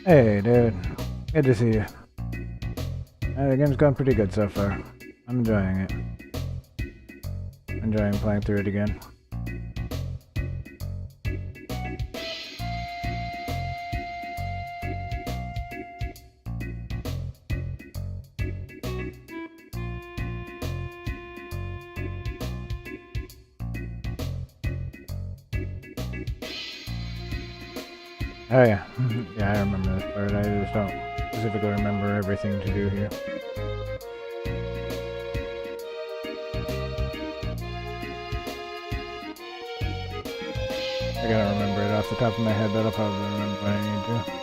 Hey, dude. Good to see you. The game's going pretty good so far. I'm enjoying it. Enjoying playing through it again. Oh yeah. Yeah, I remember this part. I just don't specifically remember everything to do here. I gotta remember it off the top of my head, but I'll probably remember when I need to.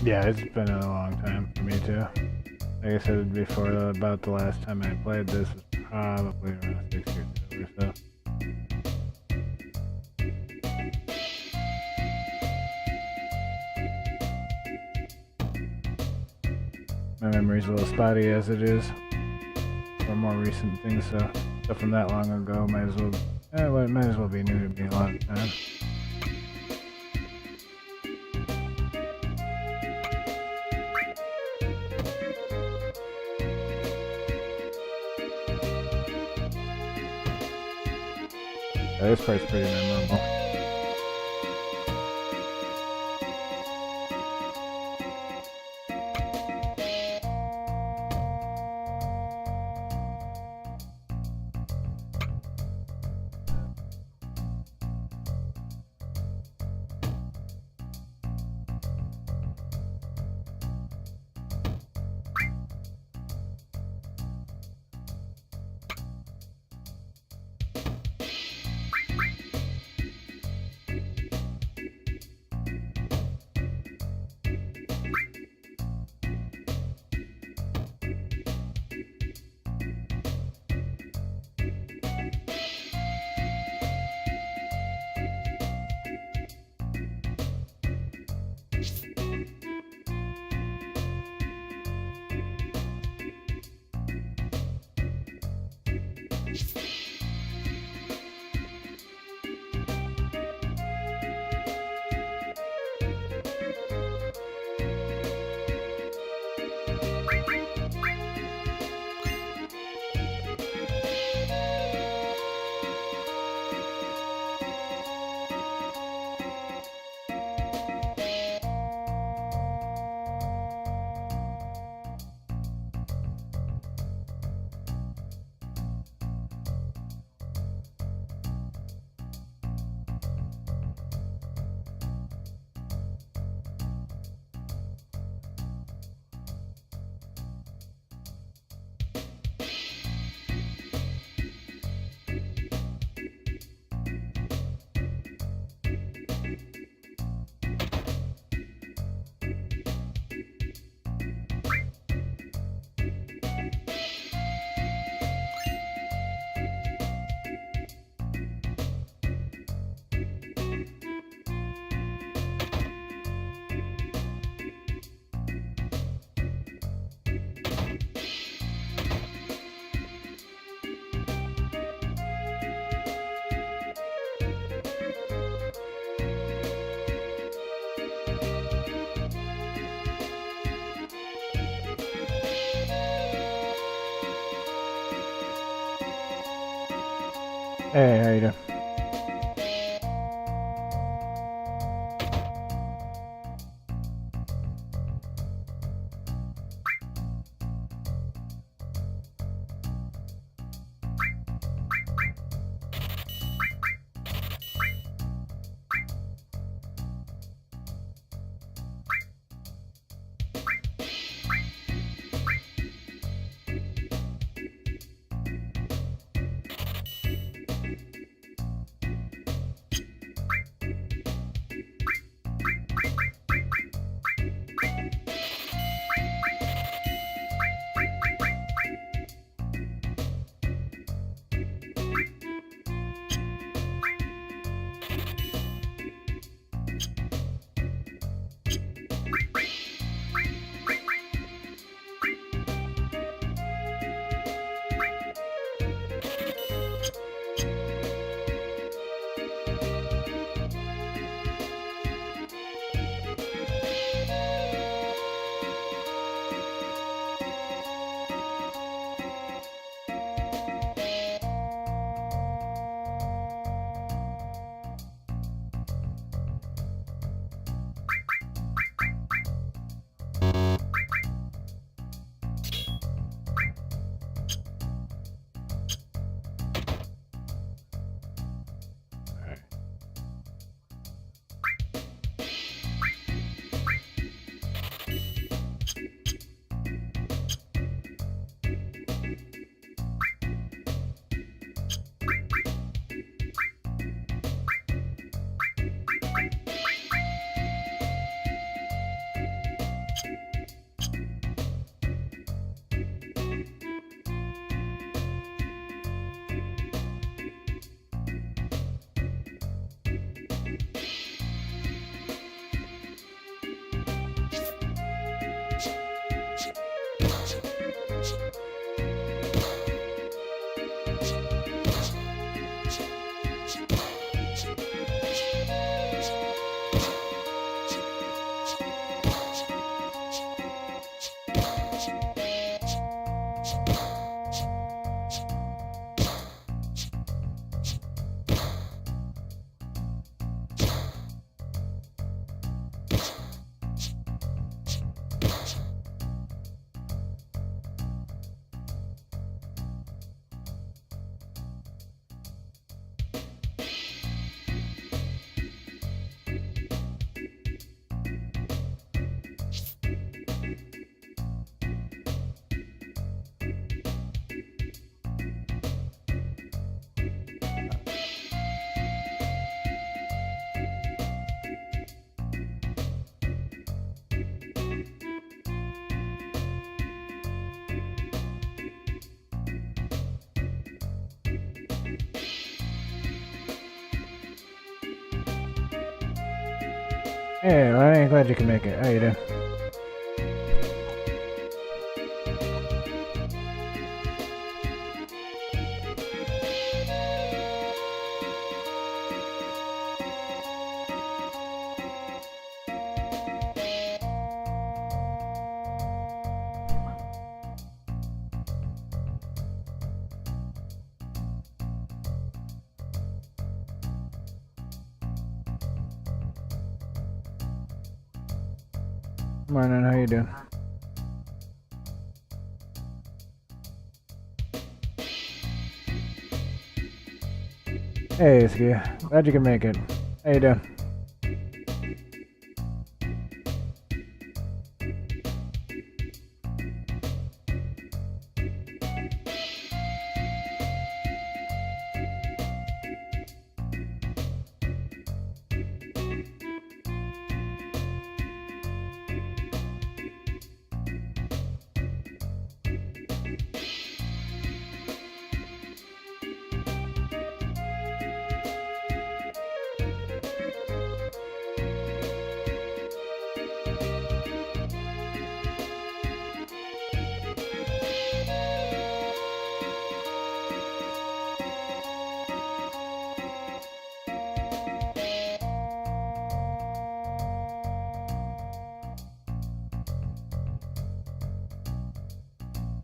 Yeah, it's been a long time for me too. Like I said before, about the last time I played this was probably around 6 years ago or so. My memory's a little spotty as it is for more recent things, so stuff from that long ago might as well be new to me a lot of the time. This part's pretty memorable. Hey, how you doing? Hey, Lonnie, glad you can make it. How you doing? Morning, how you doing? Hey, Ski. Glad you can make it. How you doing?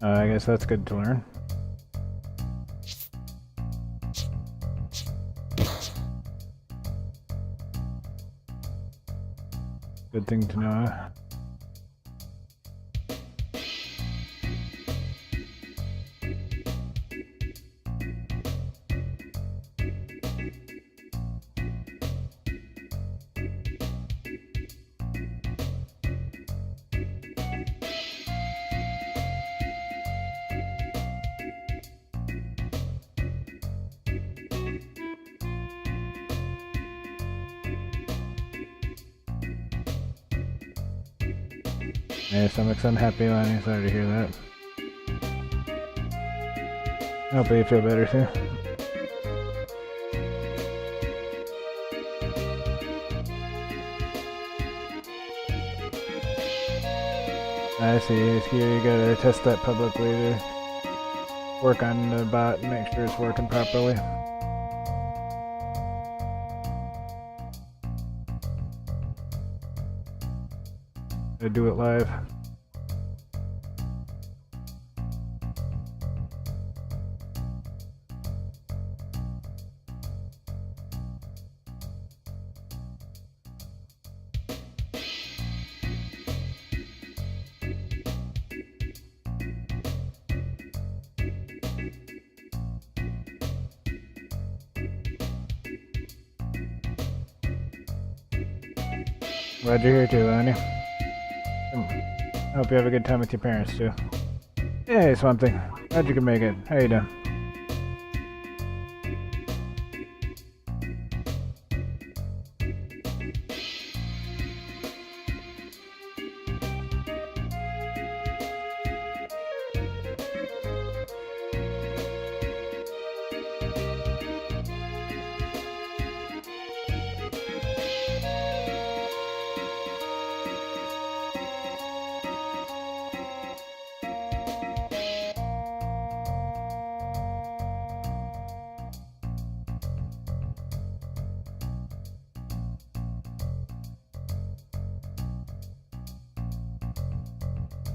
I guess that's good to learn. Good thing to know. Yeah, stomach's unhappy, Lonnie. Sorry to hear that. Hopefully you feel better soon. I see. You gotta test that publicly to work on the bot and make sure it's working properly. I do it live. Glad you're here too, Lonnie. I hope you have a good time with your parents too. Hey, Swamp Thing. Glad you can make it. How you doing?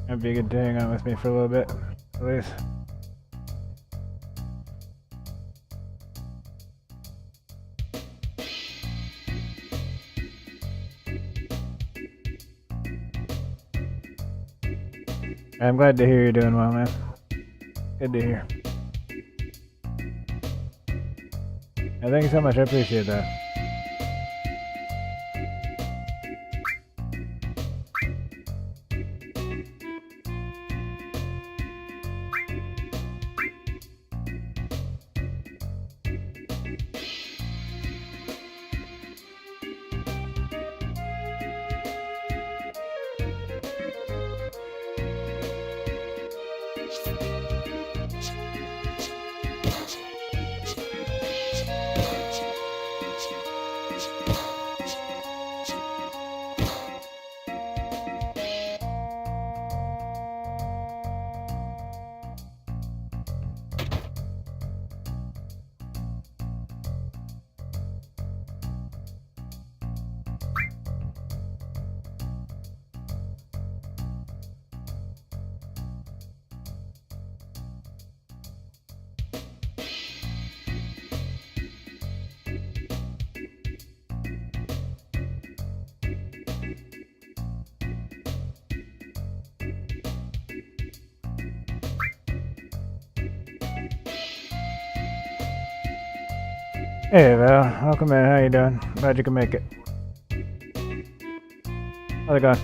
That'd be good to hang out with me for a little bit, at least. I'm glad to hear you're doing well, man. Good to hear. Thank you so much. I appreciate that. Hey Val, welcome in. How you doing? Glad you can make it. How's it going?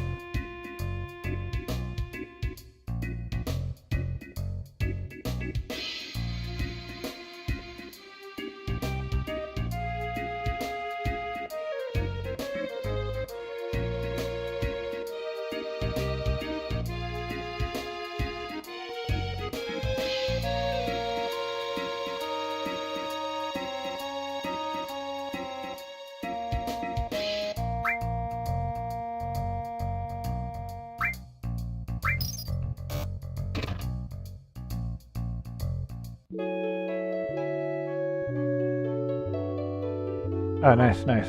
Oh, nice, nice.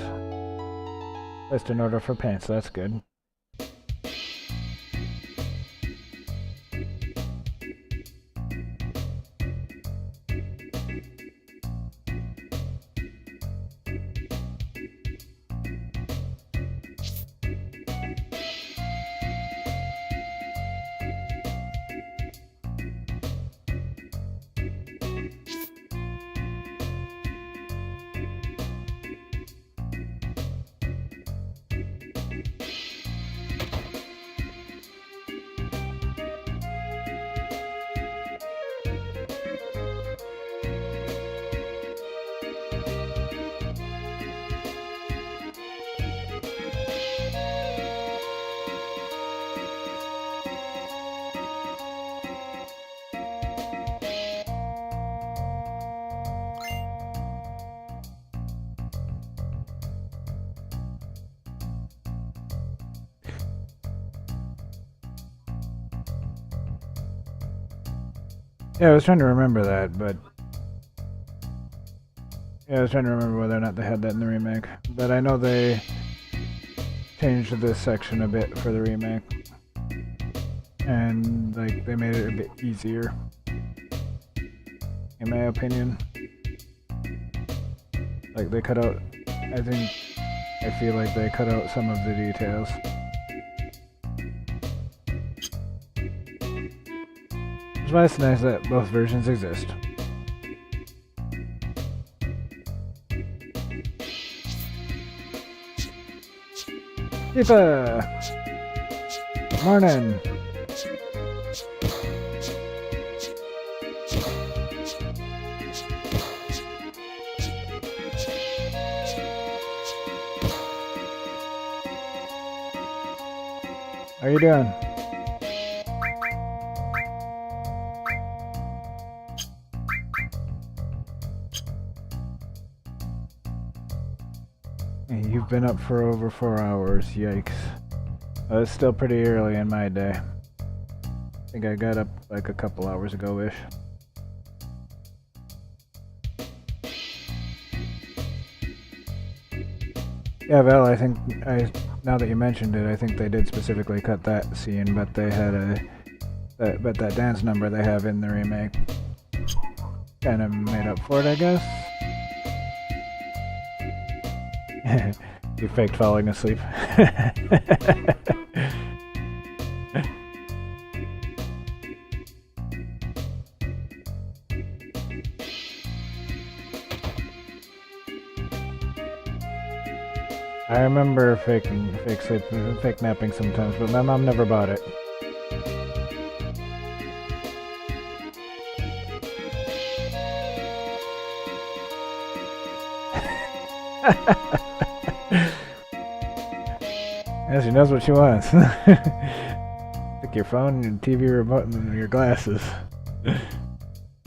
Placed an order for pants, that's good. Yeah, I was trying to remember that, but... Yeah, I was trying to remember whether or not they had that in the remake. But I know they changed this section a bit for the remake. And, like, they made it a bit easier. In my opinion. Like, they cut out... I feel like they cut out some of the details. It's why it's nice that both versions exist. Tifa! Morning! How you doing? You've been up for over 4 hours, yikes. It's still pretty early in my day. I think I got up like a couple hours ago-ish. Yeah, Val, now that you mentioned it, I think they did specifically cut that scene, but they had but that dance number they have in the remake kind of made up for it, I guess. You faked falling asleep. I remember fake napping sometimes, but my mom never bought it. Yeah, she knows what she wants. Take your phone, your TV remote, and your glasses.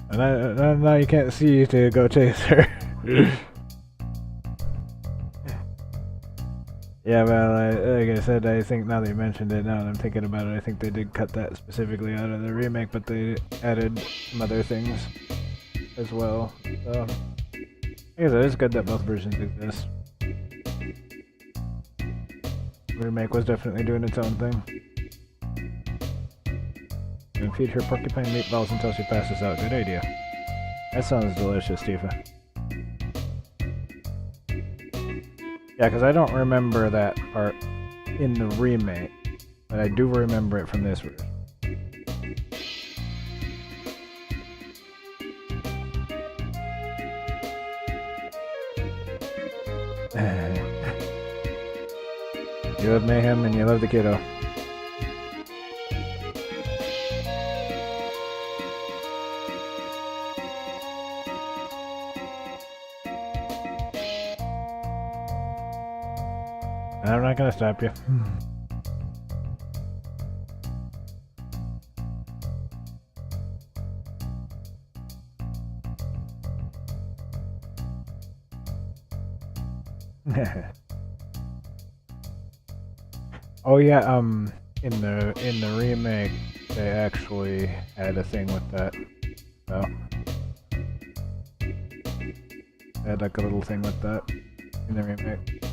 And now you can't see to go chase her. Yeah, well, like I said, I think now that you mentioned it, now that I'm thinking about it, I think they did cut that specifically out of the remake, but they added some other things as well. So, I guess it is good that both versions exist. The remake was definitely doing its own thing. And feed her porcupine meatballs until she passes out. Good idea. That sounds delicious, Tifa. Yeah, because I don't remember that part in the remake, but I do remember it from this version. You love Mayhem and you love the kiddo. I'm not gonna stop you. Oh yeah, in the remake they actually had a thing with that. So they had like a little thing with that in the remake.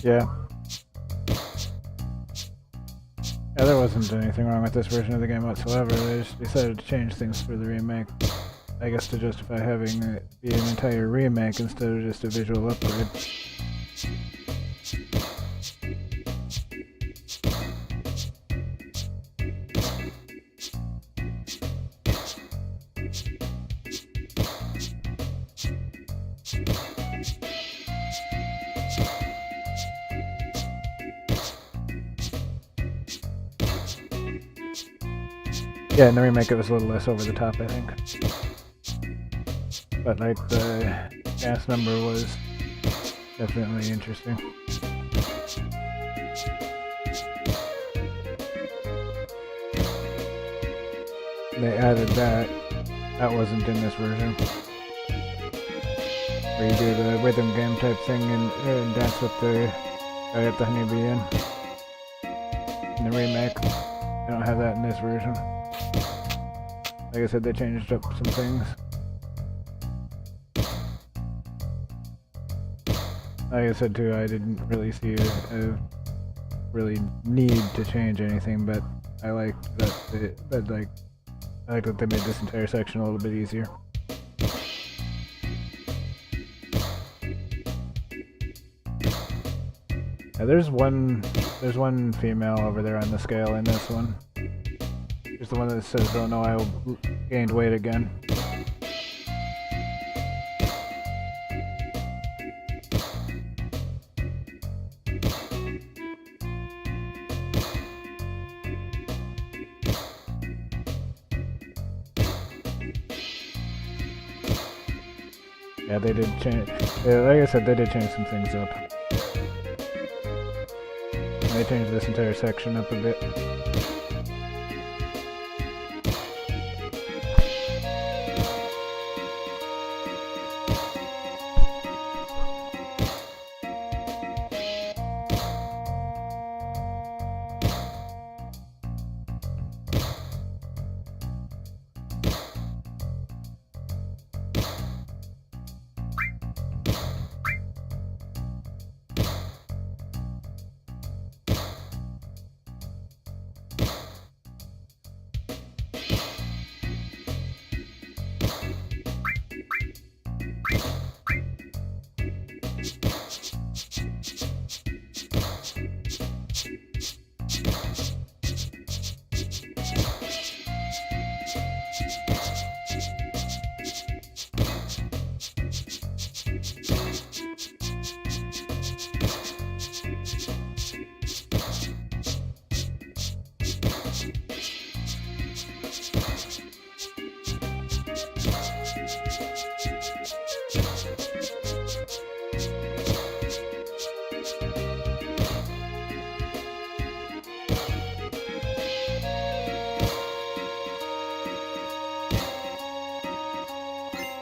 Yeah. Yeah, there wasn't anything wrong with this version of the game whatsoever. They just decided to change things for the remake. I guess to justify having it be an entire remake instead of just a visual upgrade. Yeah, in the remake it was a little less over the top, I think. But like the gas number was definitely interesting. They added that. That wasn't in this version. Where you do the rhythm game type thing and dance with the guy at the Honeybee Inn. In the remake. They don't have that in this version. Like I said, they changed up some things. Like I said too, I didn't really see a really need to change anything, but I liked that I like that they made this entire section a little bit easier. Yeah, there's one female over there on the scale in this one. Here's the one that says, "Oh no, I gained weight again." Yeah, they did change. Yeah, like I said, they did change some things up. And they changed this entire section up a bit.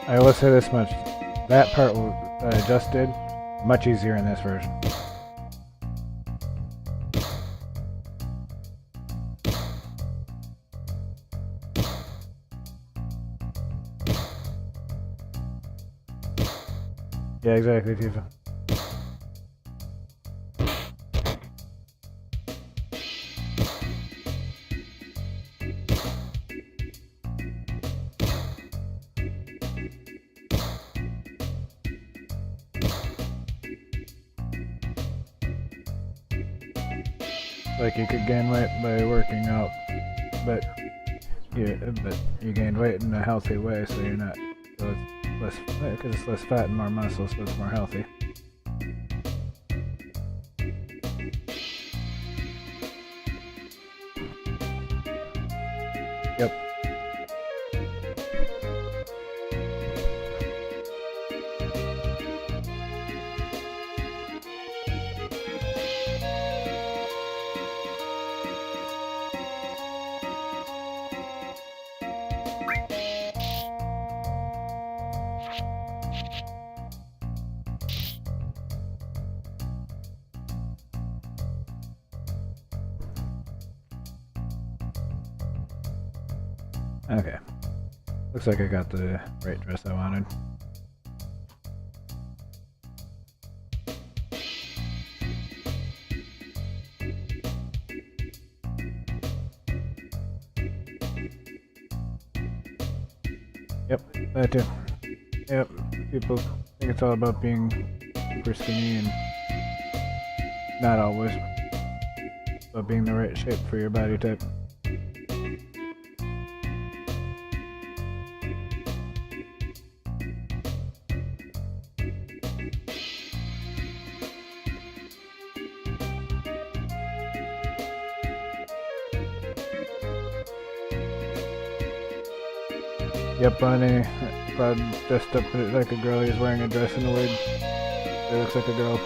I will say this much: that part that I just did, much easier in this version. Yeah, exactly, Tifa. Like you could gain weight by working out, but you gained weight in a healthy way, so you're not. So it's less because it's less fat and more muscle, so it's more healthy. Yep. Okay. Looks like I got the right dress I wanted. Yep, that too. Yep, people think it's all about being super skinny and not always, but being the right shape for your body type. Yep, Bonnie, Cloud dressed up like a girl. He's wearing a dress and a wig. It looks like a girl.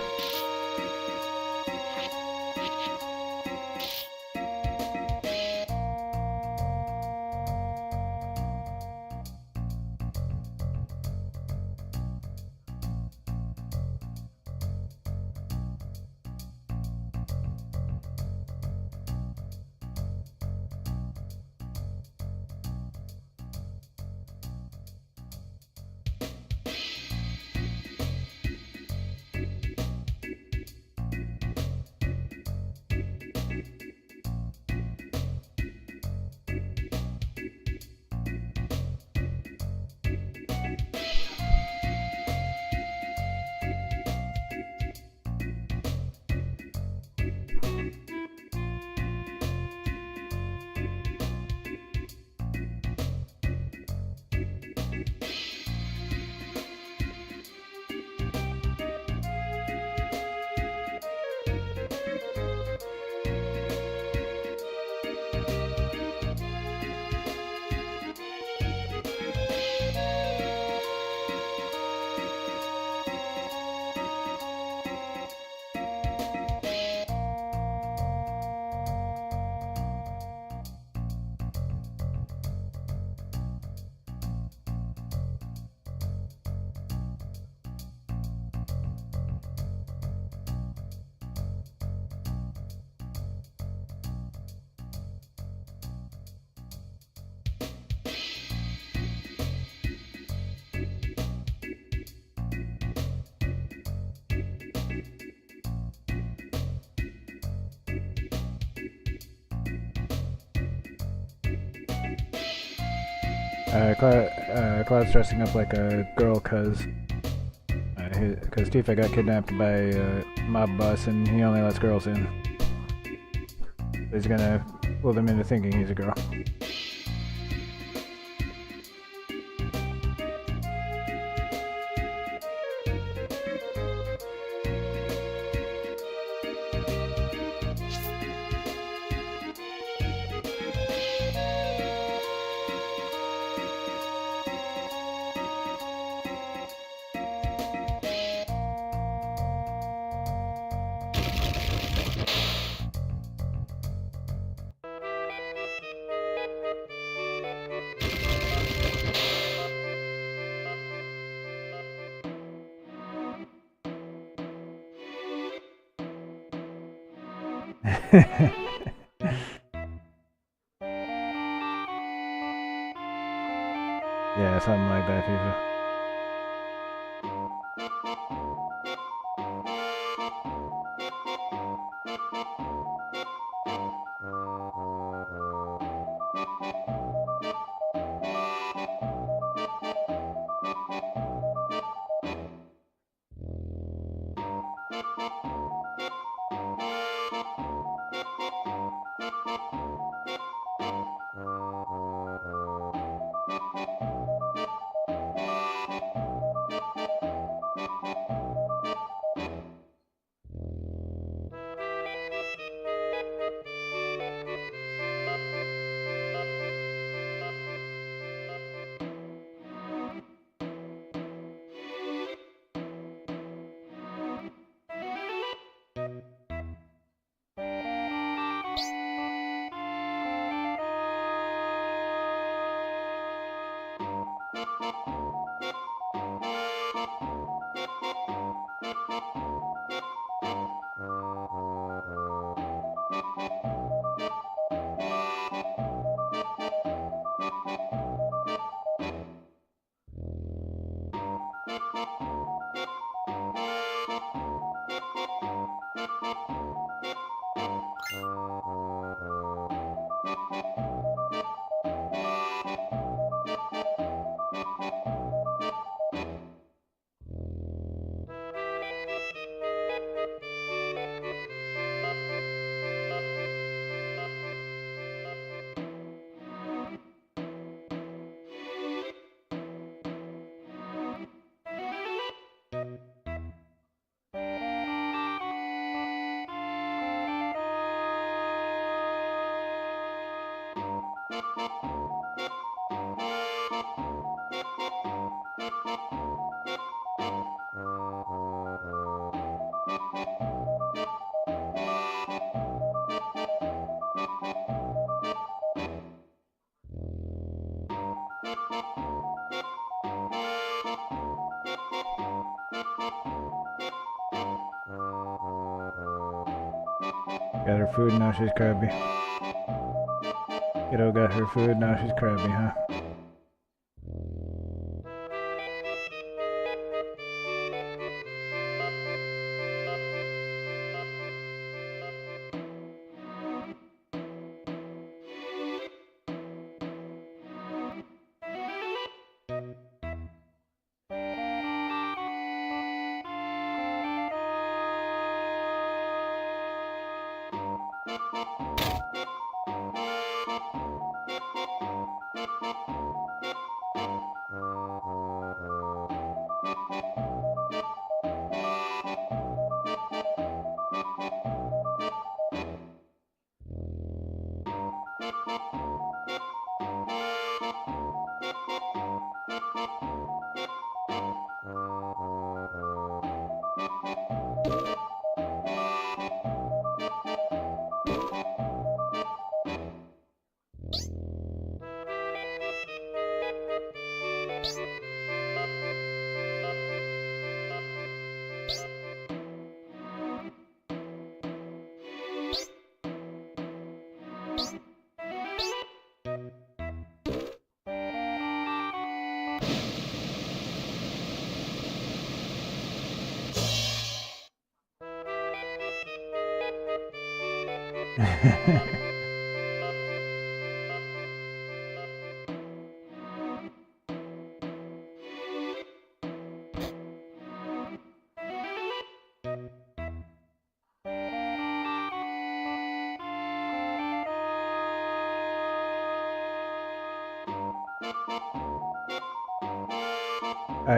Cloud's dressing up like a girl cause Tifa got kidnapped by a mob boss and he only lets girls in. So he's gonna fool them into thinking he's a girl. Yeah, something like that, Tifa. Got her food, now she's crabby. Kiddo got her food, now she's crabby, huh?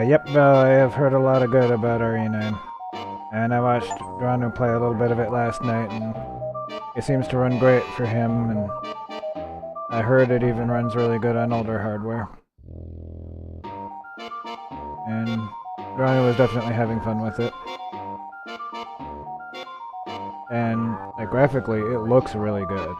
Yep, I have heard a lot of good about Arena, and I watched Ranu play a little bit of it last night, and it seems to run great for him, and I heard it even runs really good on older hardware. And Ranu was definitely having fun with it. And graphically, it looks really good.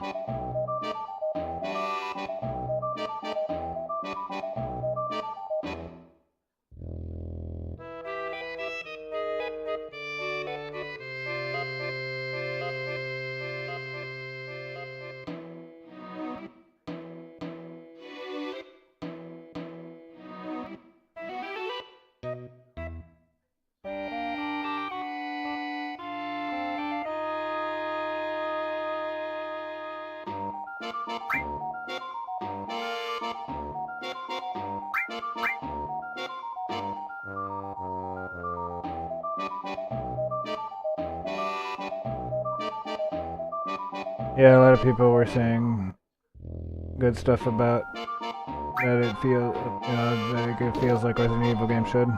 Yeah, a lot of people were saying good stuff about that it feels, that it feels like Resident Evil game should.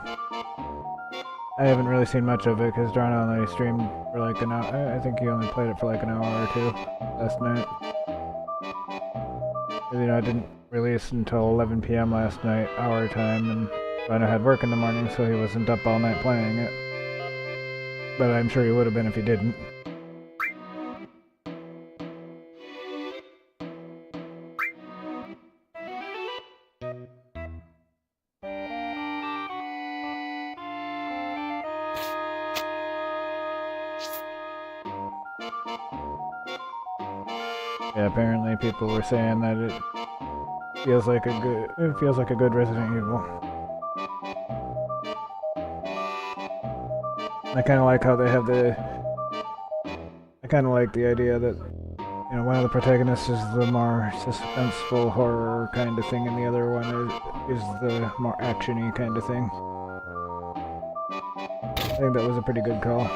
I haven't really seen much of it because Darn only streamed for like an hour. I think he only played it for like an hour or two last night. It didn't release until 11 p.m. last night, our time, and I had work in the morning, so he wasn't up all night playing it. But I'm sure he would have been if he didn't. Yeah, apparently people were saying that it feels like a good Resident Evil. I kind of like how they have I kind of like the idea that one of the protagonists is the more suspenseful horror kind of thing, and the other one is the more actiony kind of thing. I think that was a pretty good call.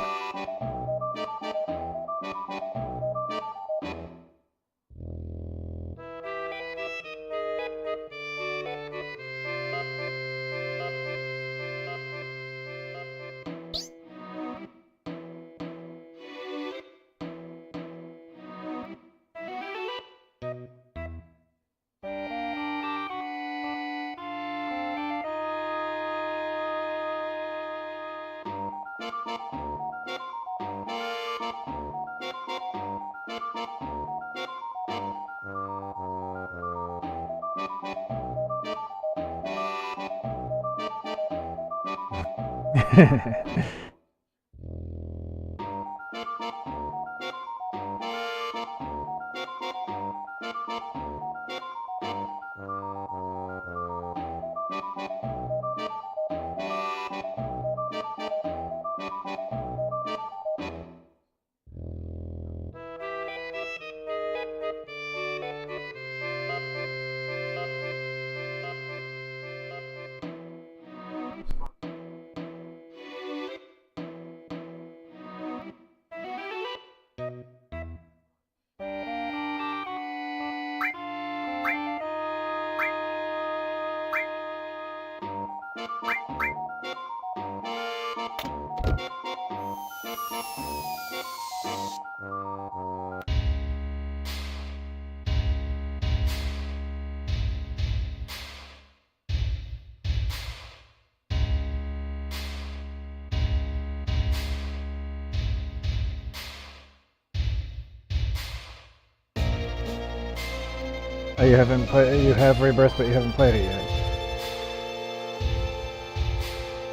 Oh, you have Rebirth, but you haven't played it yet.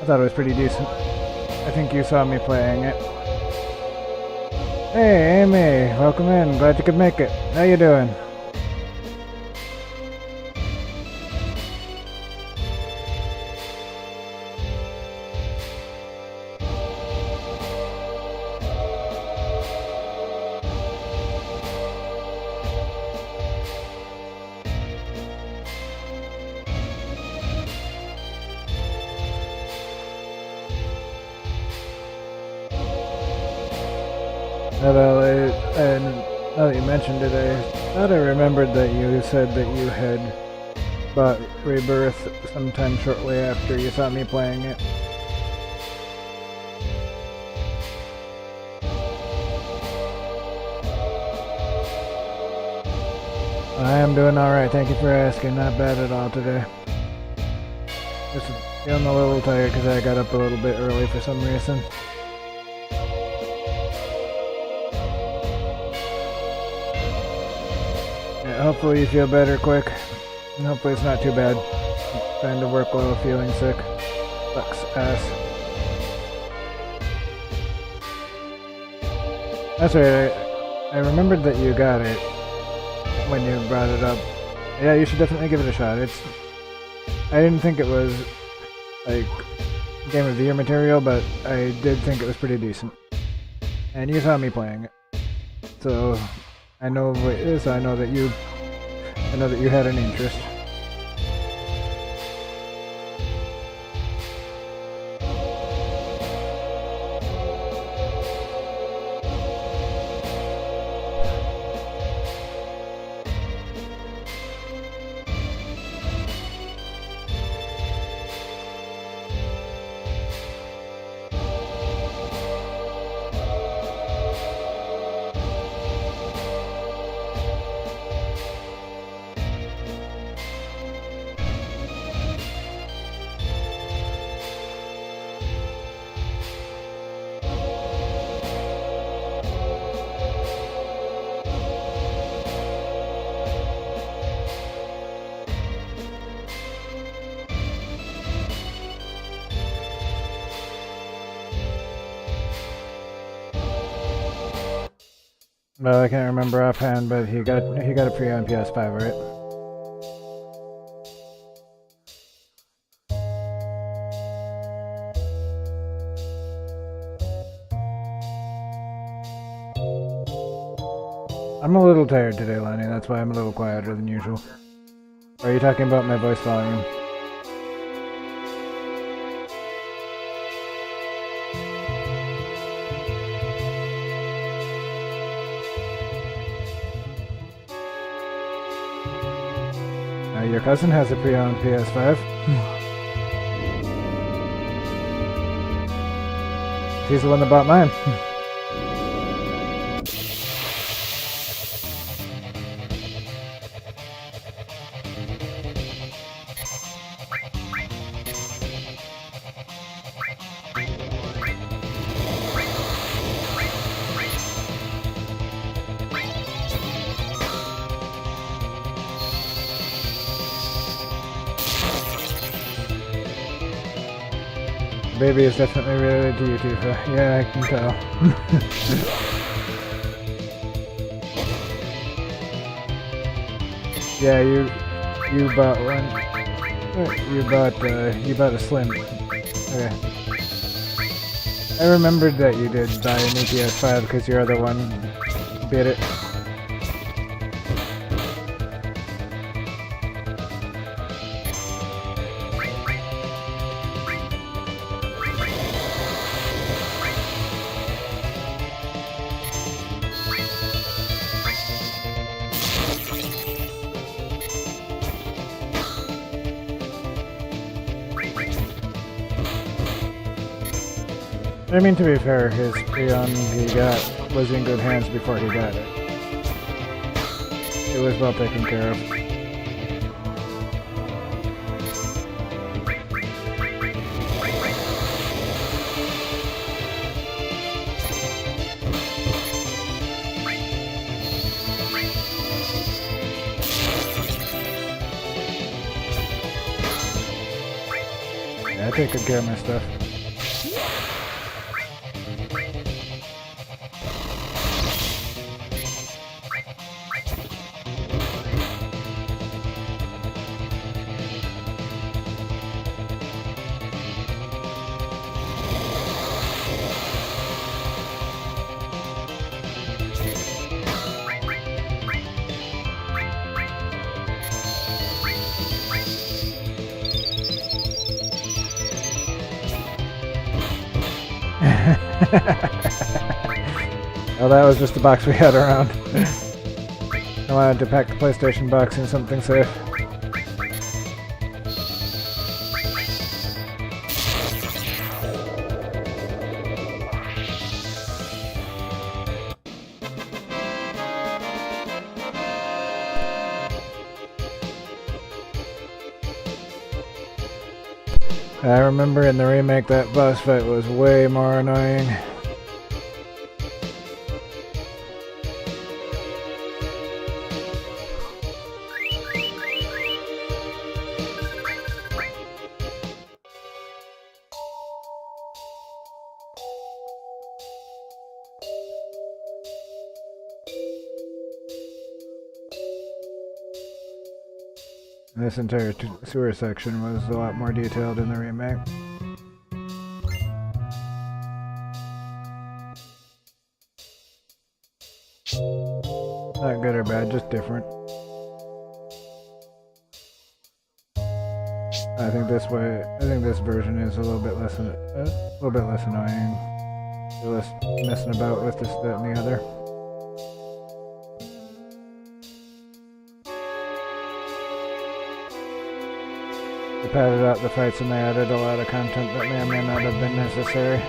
I thought it was pretty decent. I think you saw me playing it. Hey, Amy, welcome in. Glad you could make it. How you doing? Now that you mentioned it, I thought I remembered that you said that you had bought Rebirth sometime shortly after you saw me playing it. I am doing alright, thank you for asking. Not bad at all today. Just feeling a little tired because I got up a little bit early for some reason. Hopefully you feel better quick, and hopefully it's not too bad. I'm trying to work while feeling sick. Sucks ass. That's right, I remembered that you got it when you brought it up. Yeah, you should definitely give it a shot. I didn't think it was, like, Game of the Year material, but I did think it was pretty decent. And you saw me playing it. So, I know what it is, I know that you had an interest. Well, I can't remember offhand, but he got a pre on PS5, right? I'm a little tired today, Lonnie. That's why I'm a little quieter than usual. Are you talking about my voice volume? Your cousin has a pre-owned PS5. He's the one that bought mine. Baby is definitely related to you too, so yeah, I can tell. Yeah, you bought one. You bought a Slim. Okay. I remembered that you did buy an PS5 because your other one bit it. I mean, to be fair, his pre-owned he got was in good hands before he got it. It was well taken care of. Yeah, I take good care of my stuff. Oh, that was just the box we had around. I wanted to pack the PlayStation box in something safe. I remember in the remake that boss fight was way more annoying. This entire sewer section was a lot more detailed in the remake. Not good or bad, just different. I think this version is a little bit less annoying. You're less messing about with this, that, and the other. They padded out the fights and they added a lot of content that may or may not have been necessary.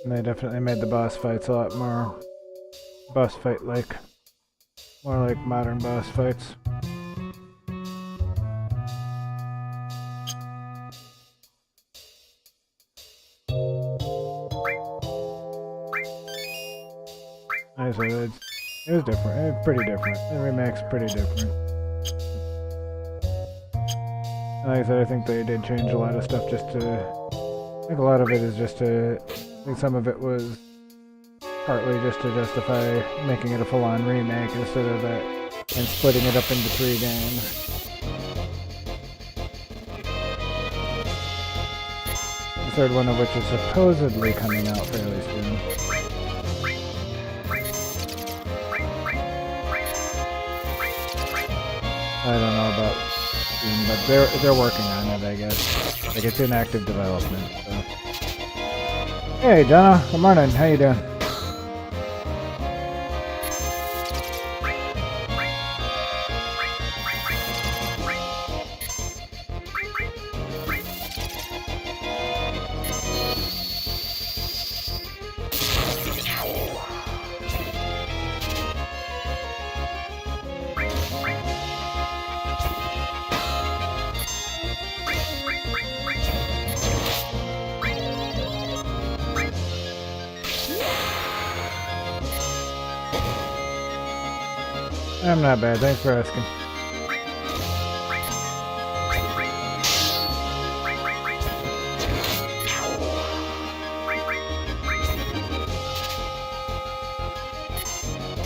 And they definitely made the boss fights a lot more boss fight-like. More like modern boss fights. I said it was different. It was pretty different. The remake's pretty different. Like I said, I think they did change a lot of stuff just to... I think a lot of it is just to... I think some of it was partly just to justify making it a full-on remake instead of that, and splitting it up into 3 games. The third one of which is supposedly coming out fairly soon. I don't know about soon, but they're working on it, I guess. Like, it's in active development, so. Hey, Jonah. Good morning. How you doing? I'm not bad, thanks for asking.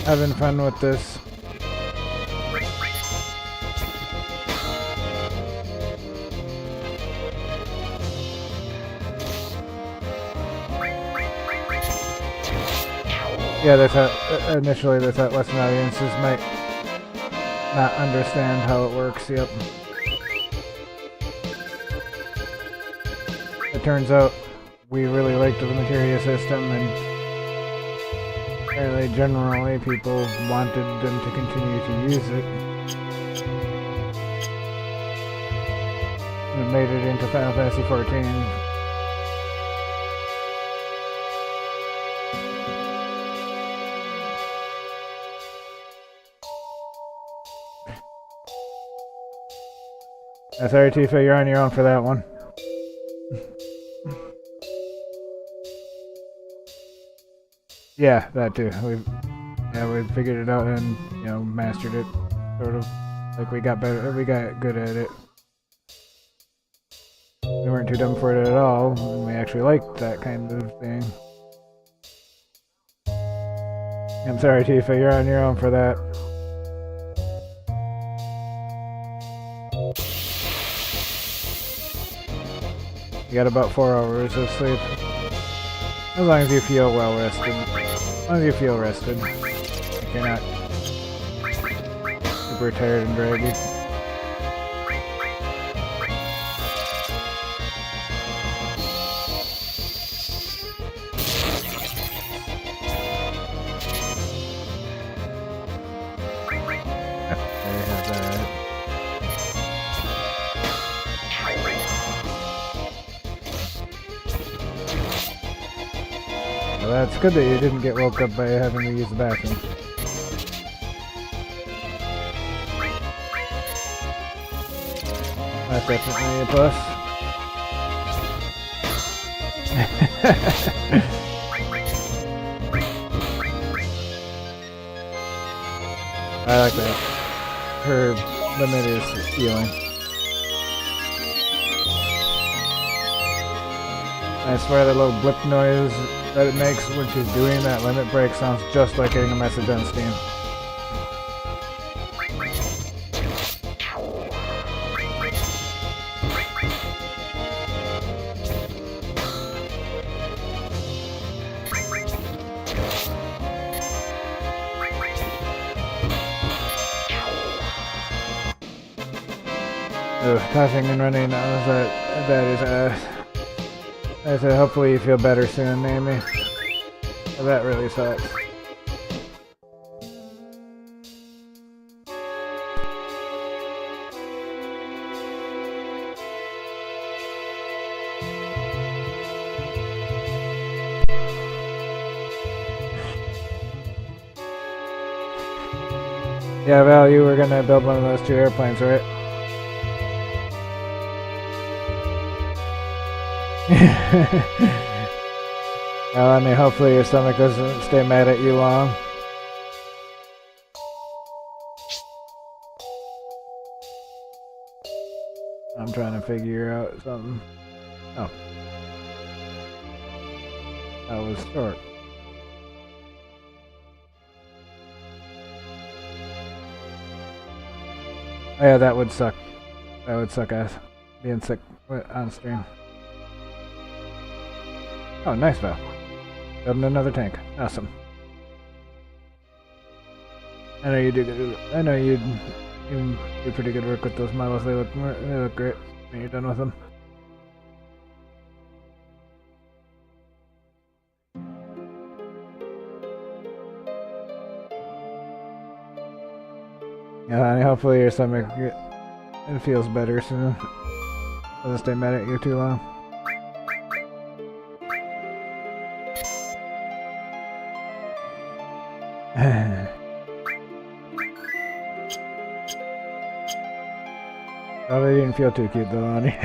Having fun with this. Yeah, they thought, initially they thought Western audiences might not understand how it works, yep. It turns out we really liked the materia system, and apparently generally people wanted them to continue to use it. We made it into Final Fantasy XIV. Sorry, Tifa, you're on your own for that one. Yeah, that too. We figured it out and, you know, mastered it. Sort of. Like, we got good at it. We weren't too dumb for it at all, and we actually liked that kind of thing. I'm sorry, Tifa, you're on your own for that. You got about 4 hours of sleep. As long as you feel well rested. As long as you feel rested. If you're not super tired and draggy. It's good that you didn't get woke up by having to use the bathroom. That's definitely a plus. I like that. Her limit is healing. I swear that little blip noise that it makes when she's doing that limit break sounds just like getting a message on Steam. Coughing and running, that is I said, hopefully you feel better soon, Amy. Well, that really sucks. Yeah, Val, you were gonna build one of those 2 airplanes, right? Melanie, hopefully your stomach doesn't stay mad at you long. I'm trying to figure out something. Oh. That was short. Oh yeah, that would suck. That would suck ass. Being sick on stream. Oh, nice, Val. Building another tank. Awesome. I know you do good. I know you do pretty good work with those models. They look great when you're done with them. Yeah, hopefully your stomach it feels better soon. Doesn't stay mad at you too long. Probably didn't feel too cute though, honey.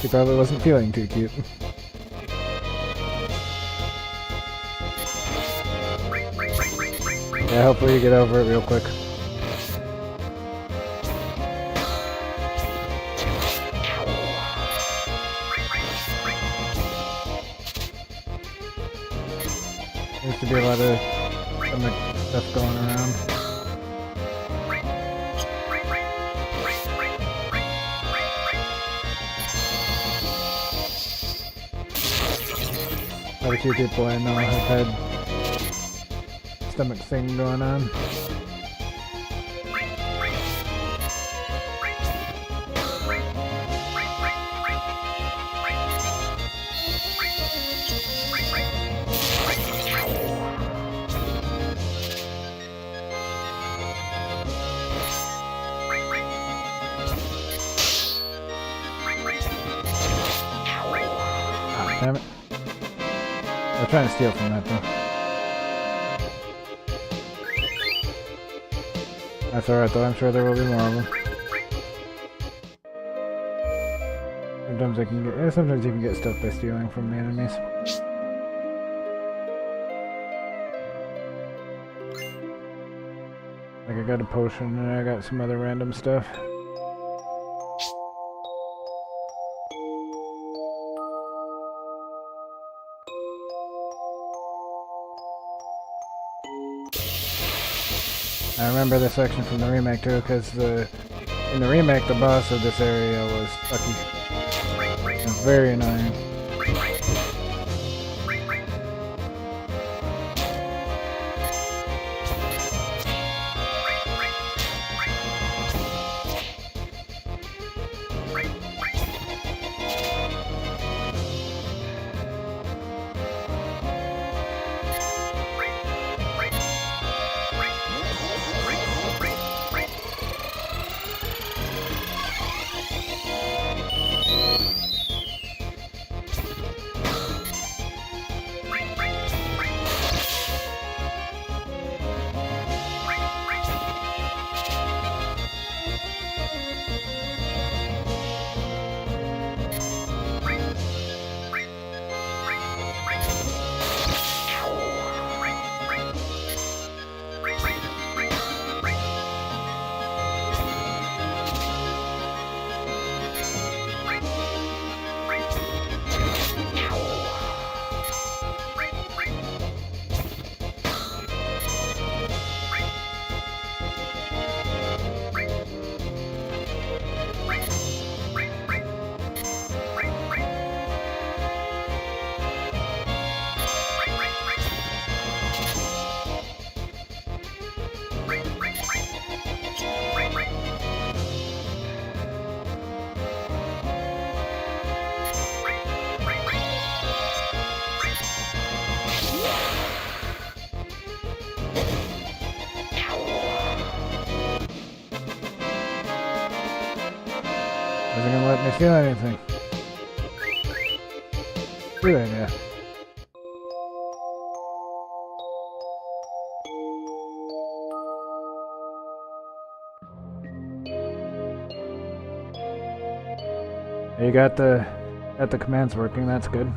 She probably wasn't feeling too cute. Yeah, hopefully you get over it real quick. Seems to be a lot of stomach stuff going around. Quite a few people I know have had stomach thing going on. Damn it. I'm trying to steal from that though. That's alright though, I'm sure there will be more of them. Sometimes you can get stuff by stealing from the enemies. Like I got a potion and I got some other random stuff. I remember this section from the remake too, because in the remake the boss of this area was Sucky. It was very annoying. Isn't gonna let me feel anything. Good idea. You got the commands working. That's good.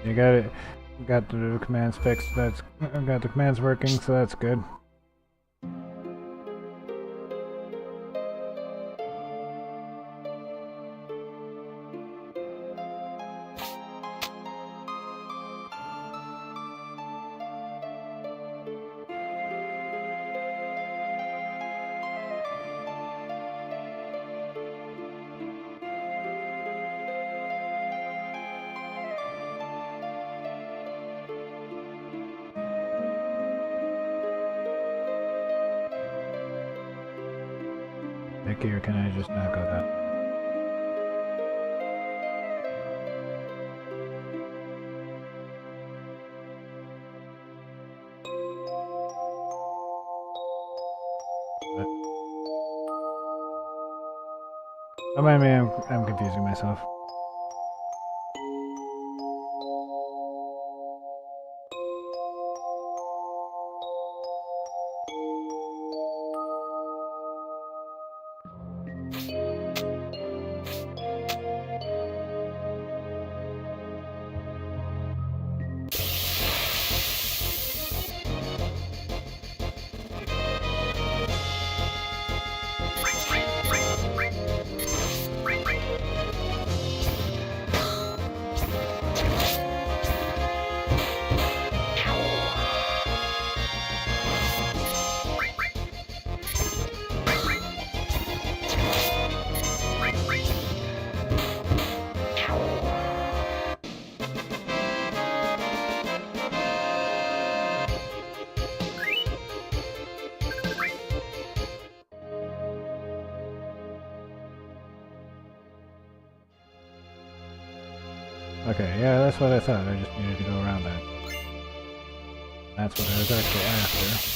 You got it. Got the commands fixed. That's got the commands working, so that's good. Mickey, or can I just not go that? Don't mind me, I'm confusing myself. Okay, yeah, that's what I thought. I just needed to go around that. That's what I was actually after.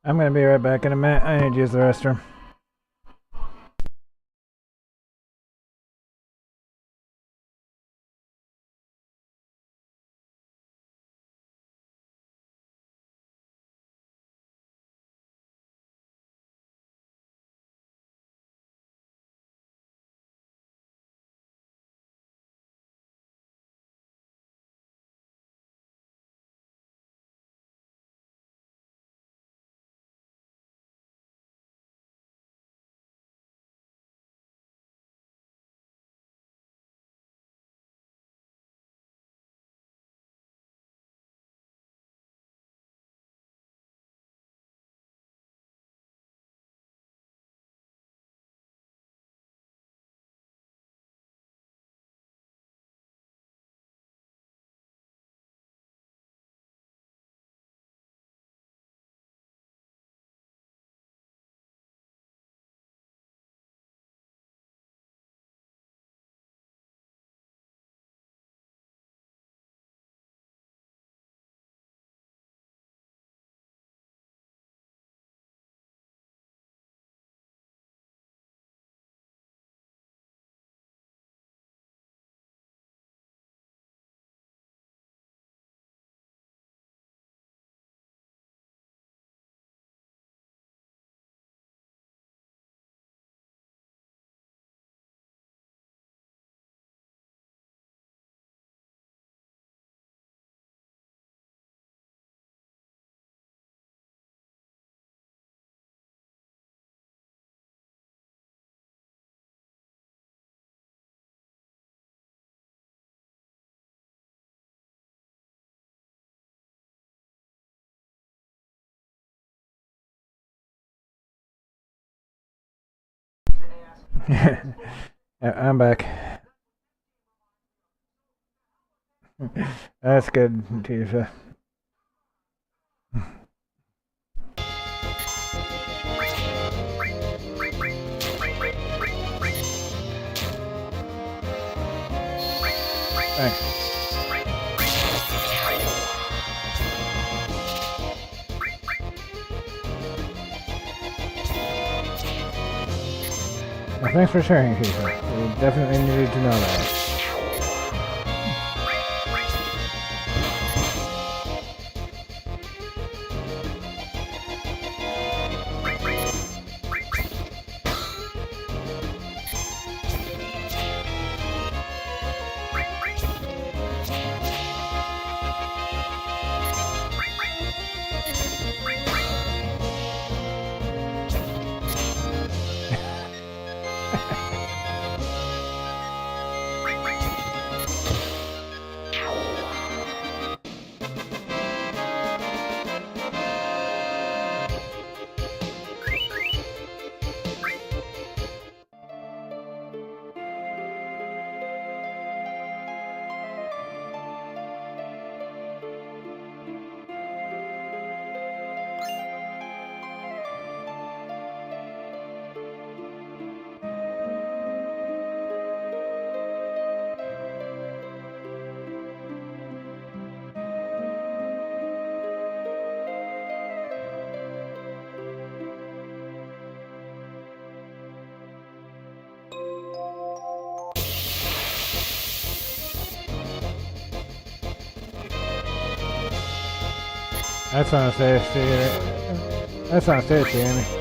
I'm gonna be right back in a minute. I need to use the restroom. I'm back. That's good, Tifa. Thanks. Well, thanks for sharing, Tifa. We definitely needed to know that. That's on stage, That's on stage, Amy.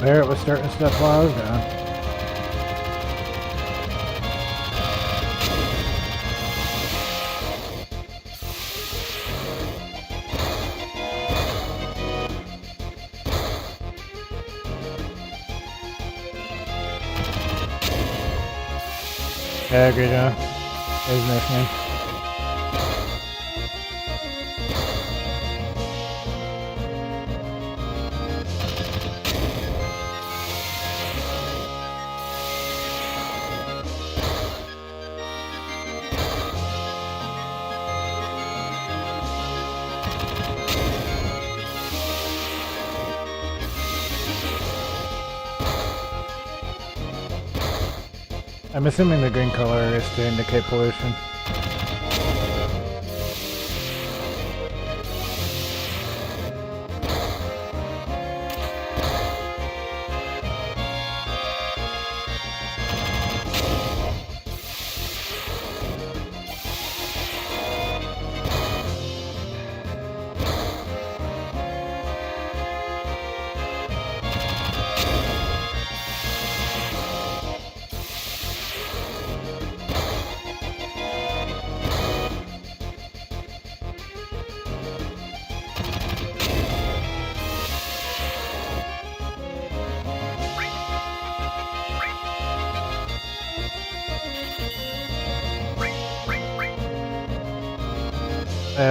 Parrot was starting stuff while I was gone. Yeah, great job. That was nice, man. I'm assuming the green color is to indicate pollution.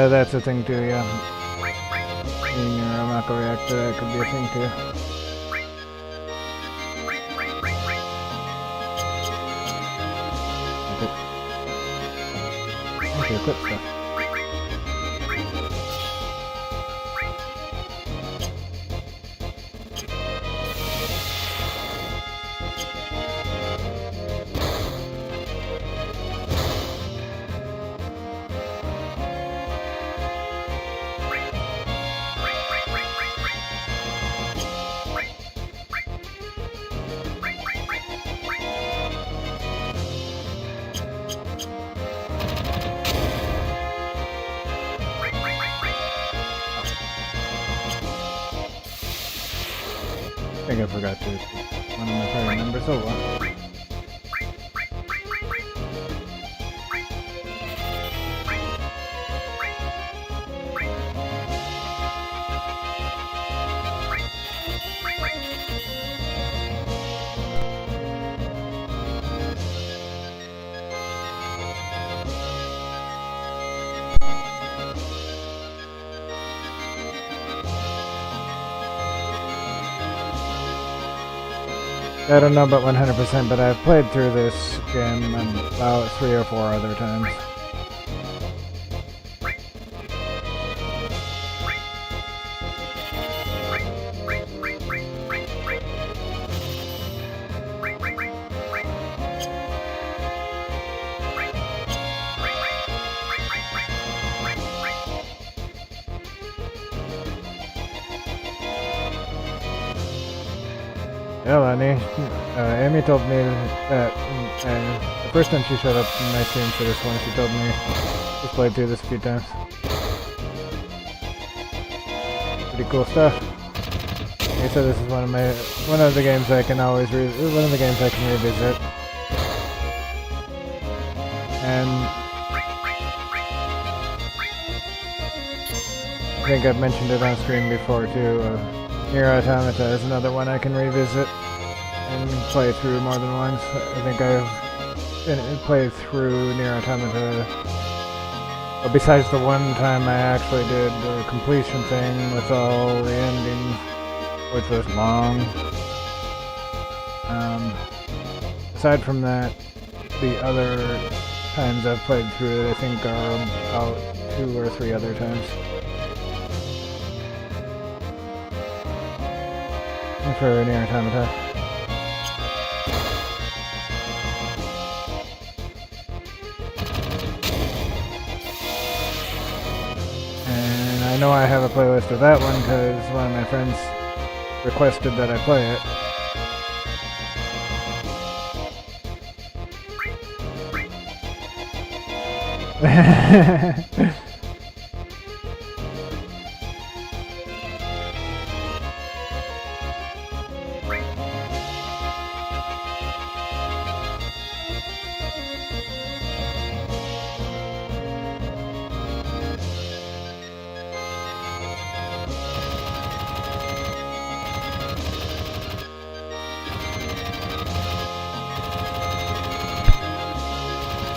That's a thing too, yeah. In your Mako reactor, that could be a thing too. Okay, quick stuff. I think I forgot to one of my party members. Oh well. I don't know about 100%, but I've played through this game about 3 or 4 other times. Yeah, Lenny. Amy told me that the first time she showed up in my stream for this one, she told me she's played through this a few times. Pretty cool stuff. Like I said, this is one of the games I can always one of the games I can revisit. And I think I've mentioned it on stream before too. Nier Automata is another one I can revisit and play through more than once. I think I've played through Nier Automata, but besides the one time I actually did the completion thing with all the endings, which was long. Aside from that, the other times I've played through it I think are about 2 or 3 other times. For Nier Automata. And I know I have a playlist of that one because one of my friends requested that I play it.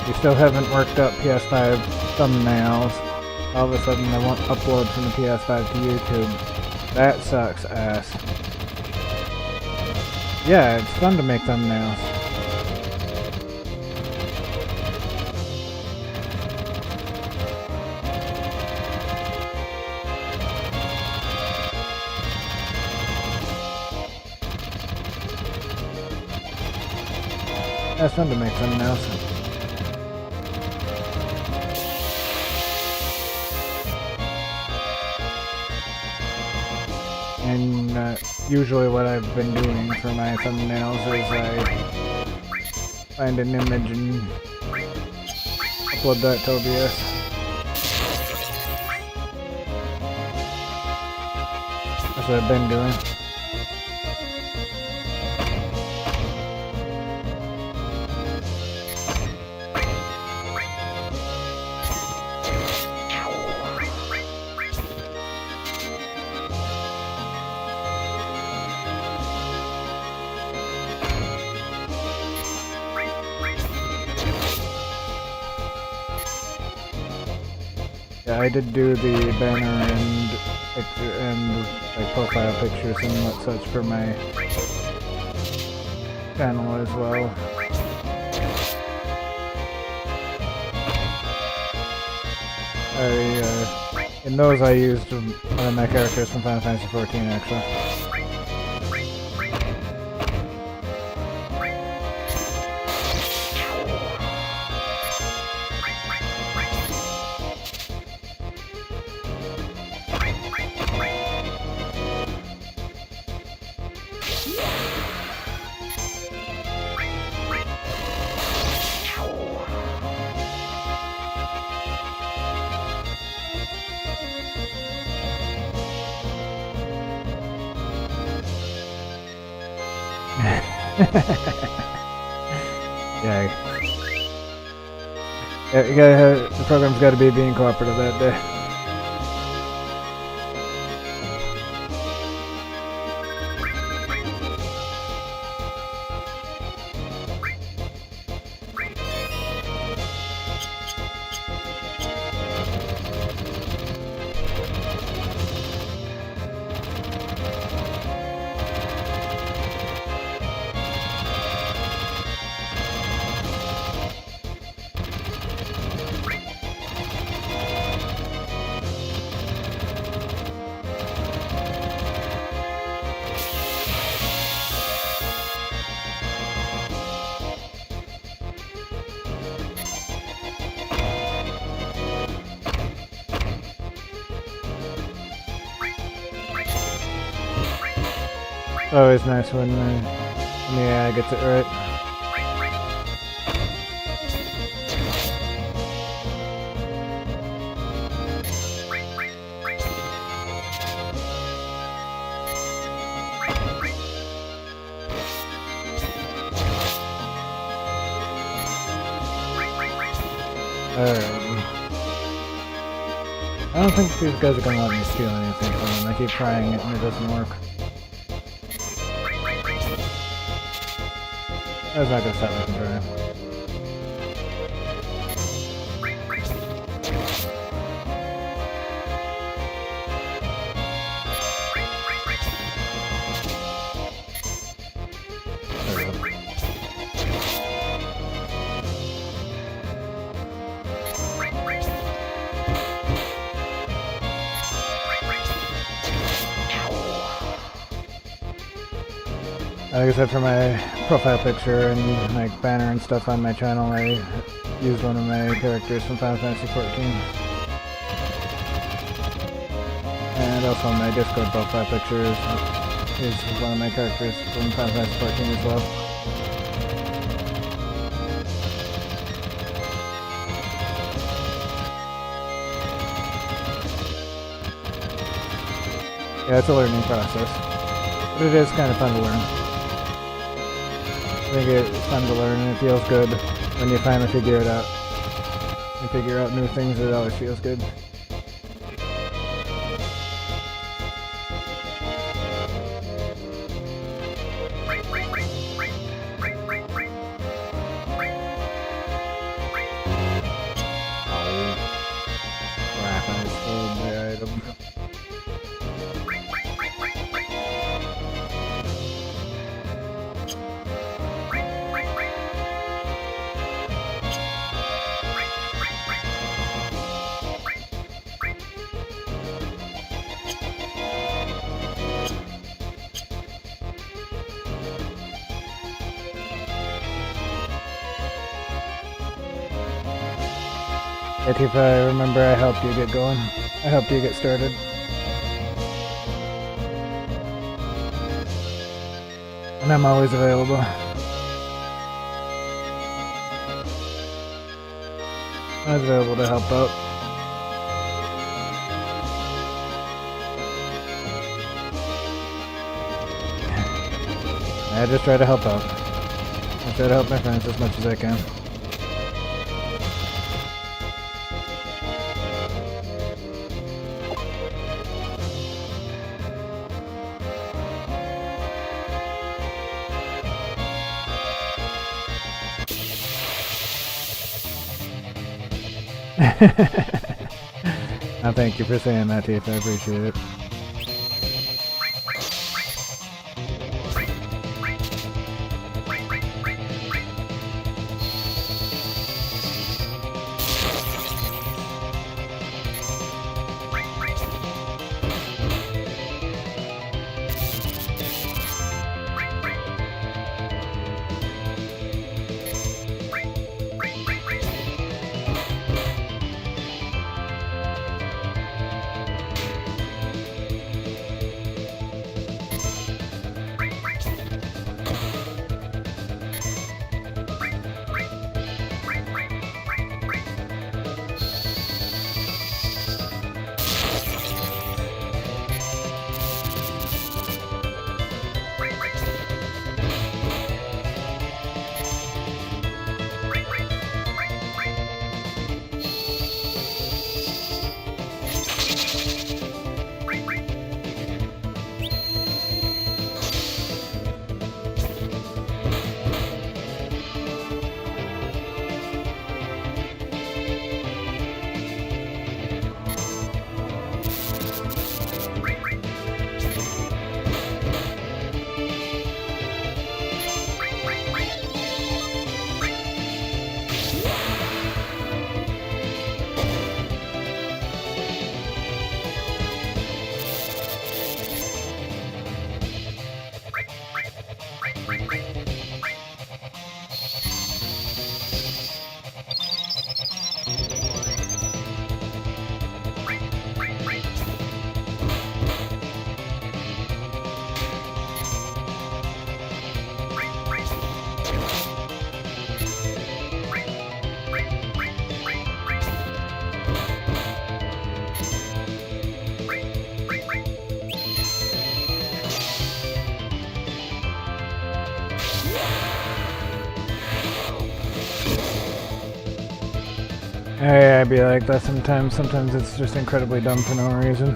We still haven't worked up PS5 thumbnails. All of a sudden they won't upload from the PS5 to YouTube. That sucks ass. Yeah, it's fun to make thumbnails. Yeah, it's fun to make thumbnails. And usually what I've been doing for my thumbnails is I find an image and upload that to OBS. That's what I've been doing. Yeah, I did do the banner and picture and like profile pictures and what such for my channel as well. In those I used one of my characters from Final Fantasy XIV actually. Yeah, the program's got to be being cooperative that day. Always nice when the AI gets it right. I don't think these guys are gonna let me steal anything from them. I keep trying it and it doesn't work. I was not gonna stop making drive. Like I said, for my profile picture and like banner and stuff on my channel, I used one of my characters from Final Fantasy XIV. And also on my Discord profile picture is one of my characters from Final Fantasy XIV as well. Yeah, it's a learning process, but it is kind of fun to learn. I think it's fun to learn and it feels good when you finally figure it out. You figure out new things, it always feels good. Yeah, Tifa, remember I helped you get going. I helped you get started. And I'm always available. Always available to help out. I just try to help out. I try to help my friends as much as I can. Oh, thank you for saying that, Tifa. I appreciate it. I'd be like that sometimes. Sometimes it's just incredibly dumb for no reason.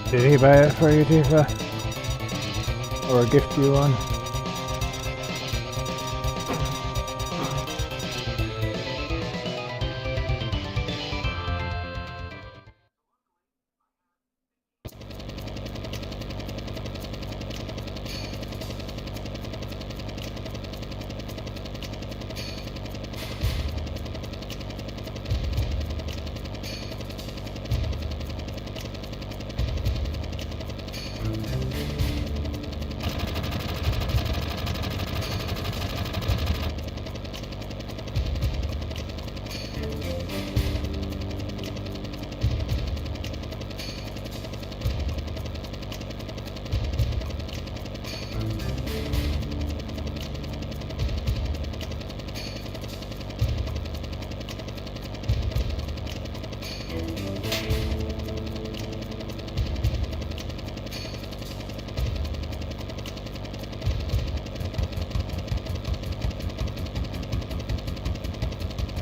Did he buy it for you, Tifa? Or gift you one?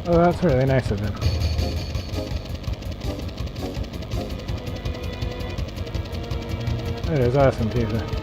Oh, that's really nice of him. That is awesome, Tifa.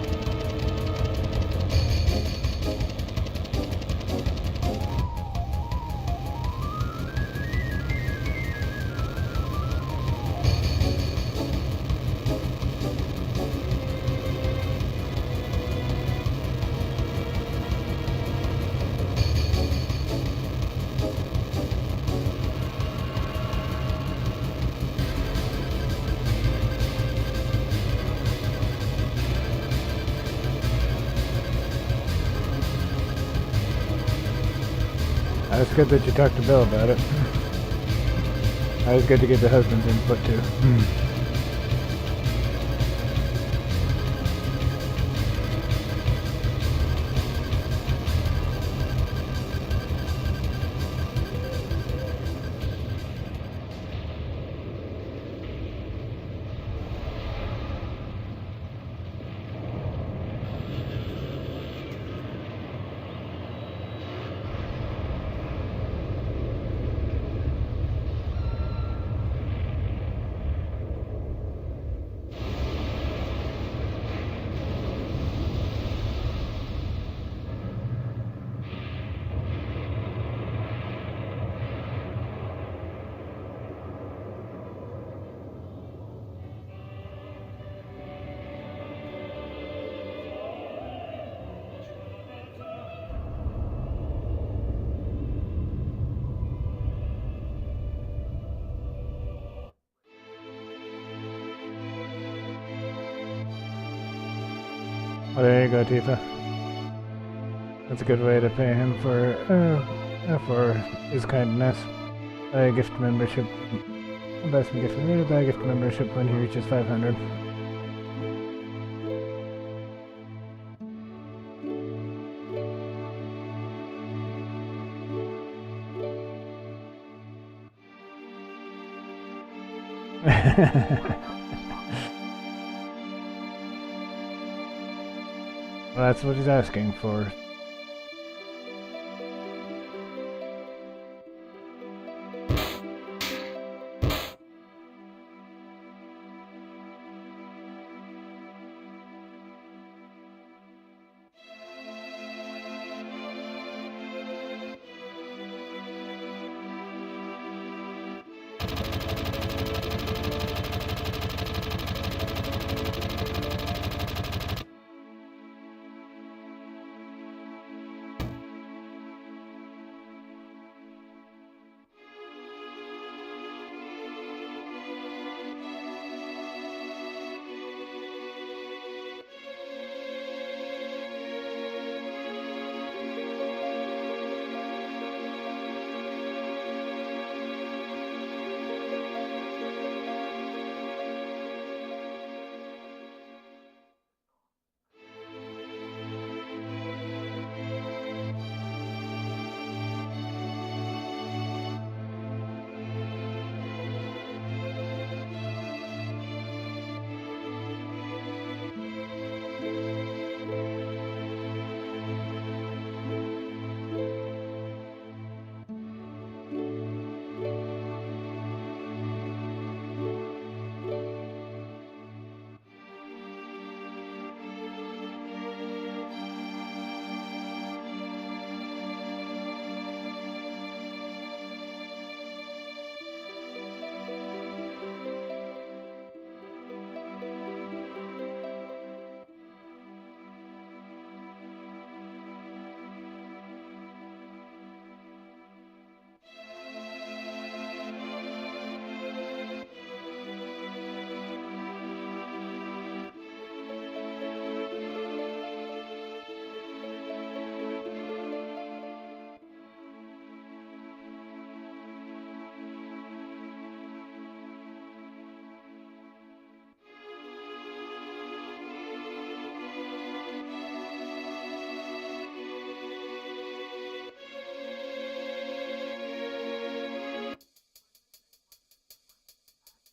It's good that you talked to Bill about it. It's good to get the husband's input too. Well, there you go, Tifa. That's a good way to pay him for his kindness. Buy a gift membership. Buy some gift membership. Buy a gift membership when he reaches 500. Well, that's what he's asking for.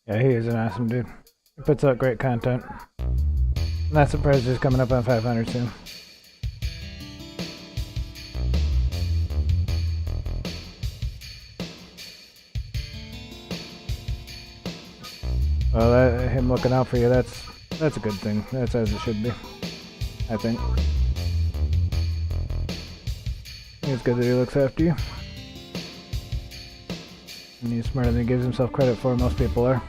Yeah, he is an awesome dude. He puts out great content. I'm not surprised he's coming up on 500 soon. Well, him looking out for you, that's a good thing. That's as it should be, I think. It's good that he looks after you. And he's smarter than he gives himself credit for, most people are.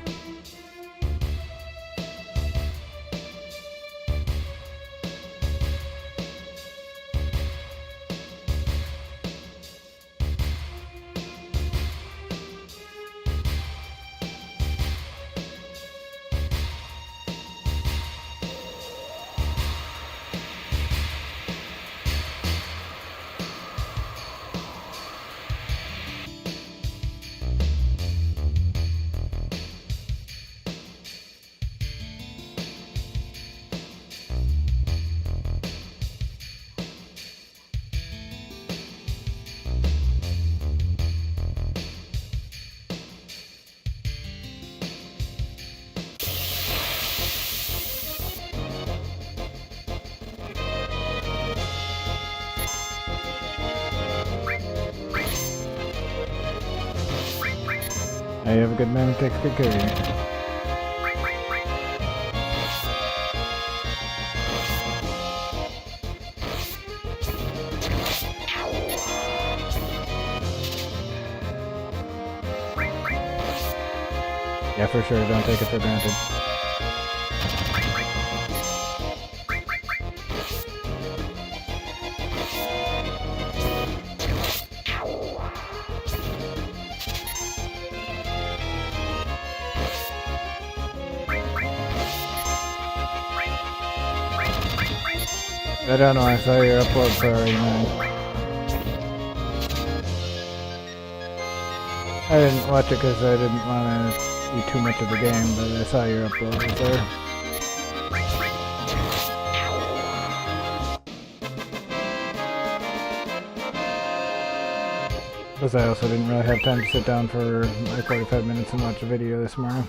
Hey, you have a good man who takes good care of you. Yeah, for sure, don't take it for granted. I don't know, I saw your upload, sorry, man. I didn't watch it because I didn't want to eat too much of the game, but I saw your upload was there. Plus I also didn't really have time to sit down for like 45 minutes and watch a video this morning.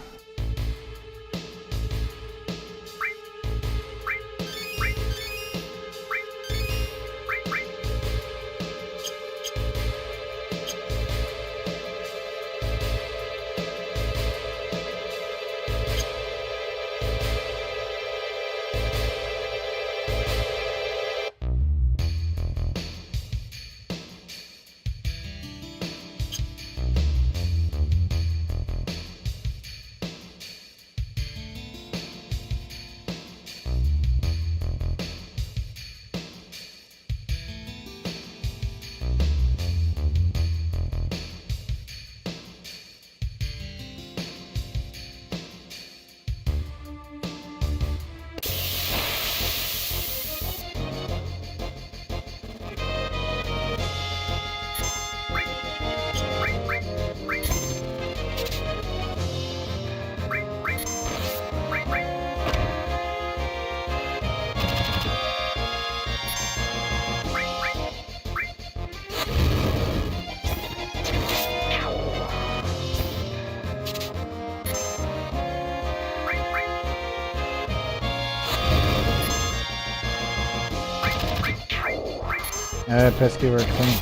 Pesky work thing.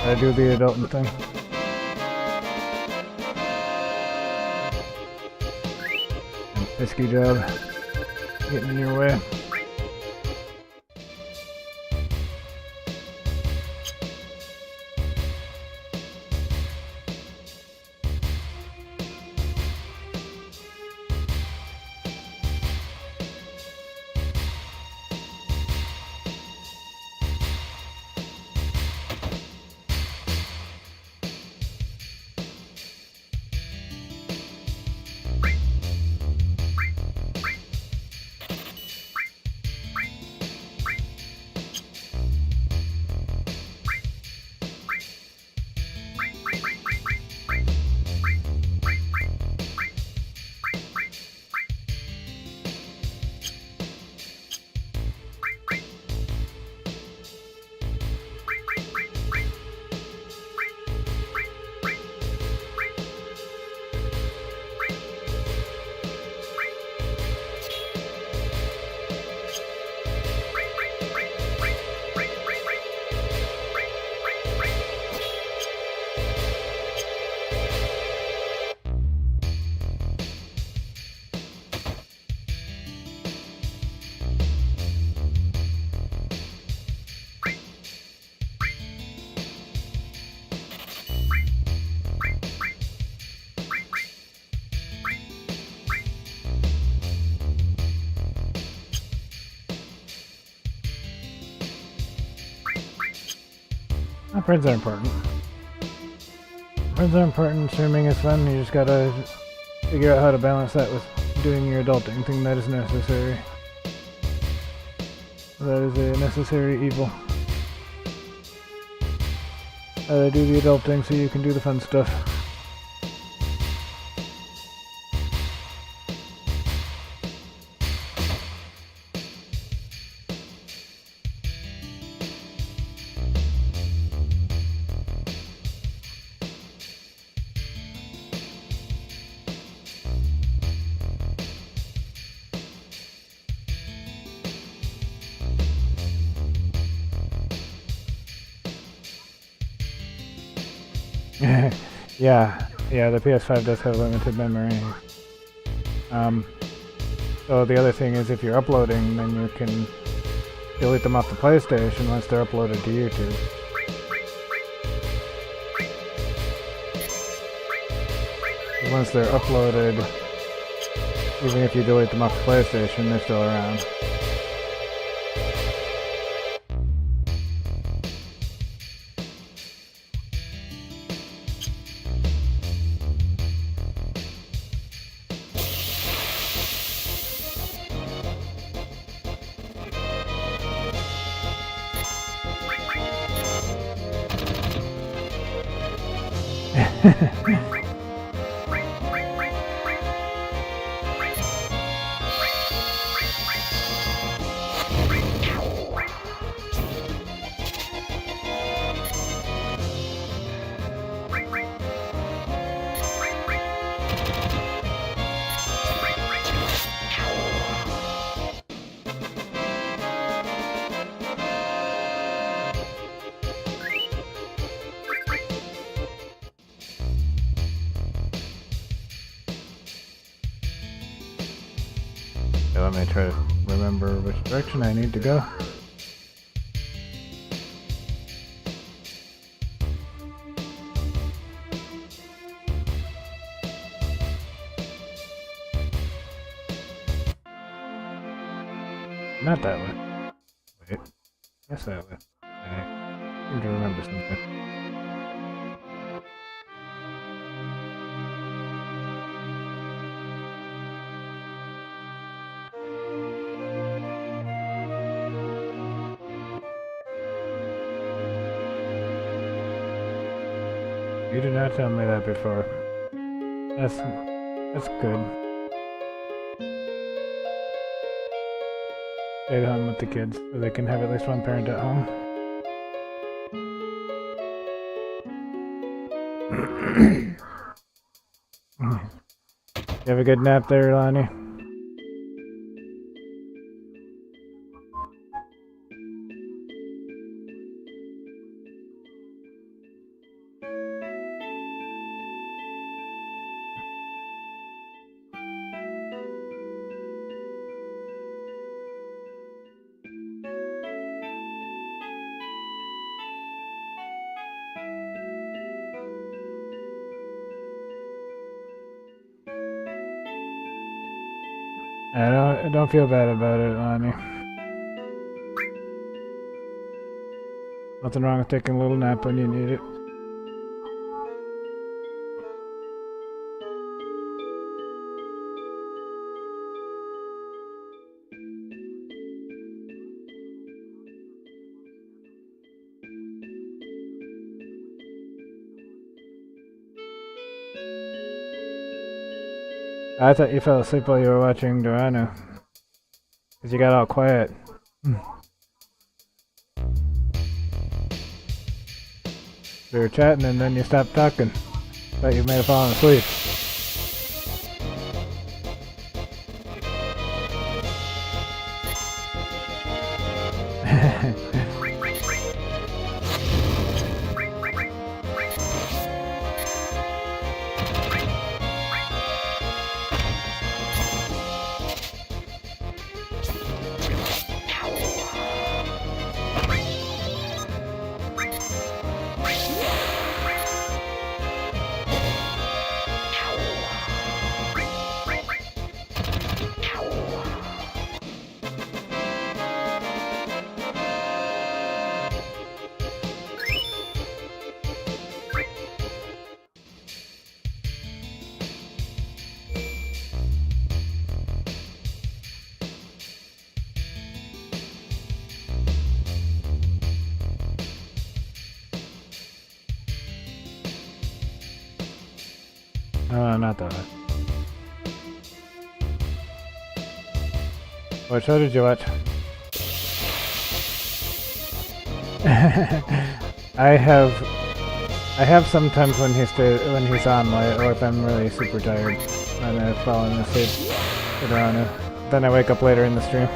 I do the adulting thing. Pesky job. Getting in your way. Friends are important. Friends are important, streaming is fun, you just gotta figure out how to balance that with doing your adulting thing that is necessary. That is a necessary evil. Do the adulting so you can do the fun stuff. Yeah, the PS5 does have limited memory. So the other thing is if you're uploading, then you can delete them off the PlayStation once they're uploaded to YouTube. Once they're uploaded, even if you delete them off the PlayStation, they're still around. Let me try to remember which direction I need to go. Not that way. Wait. Yes, that way. I need to remember something. You did not tell me that before. That's good. Stay at home with the kids so they can have at least one parent at home. You have a good nap there, Lonnie? I don't feel bad about it, Lonnie. Nothing wrong with taking a little nap when you need it. I thought you fell asleep while you were watching Dorano. Because you got all quiet. We were chatting and then you stopped talking. Thought you may have fallen asleep. No, not that one. What show did you watch? I have sometimes when he's on late, or if I'm really super tired and I've fallen asleep. Then I wake up later in the stream.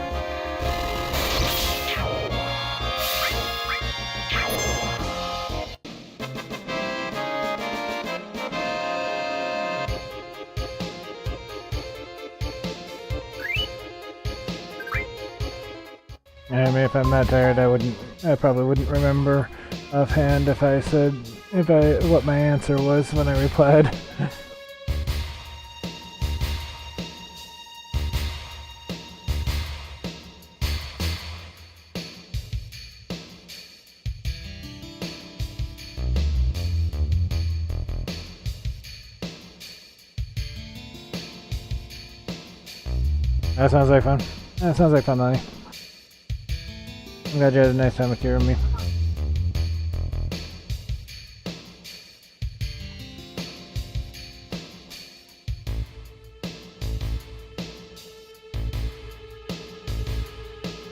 I mean, if I'm not tired, I probably wouldn't remember offhand if I said what my answer was when I replied. That sounds like fun. That sounds like fun, Lonnie. I'm glad you had a nice time with you and me.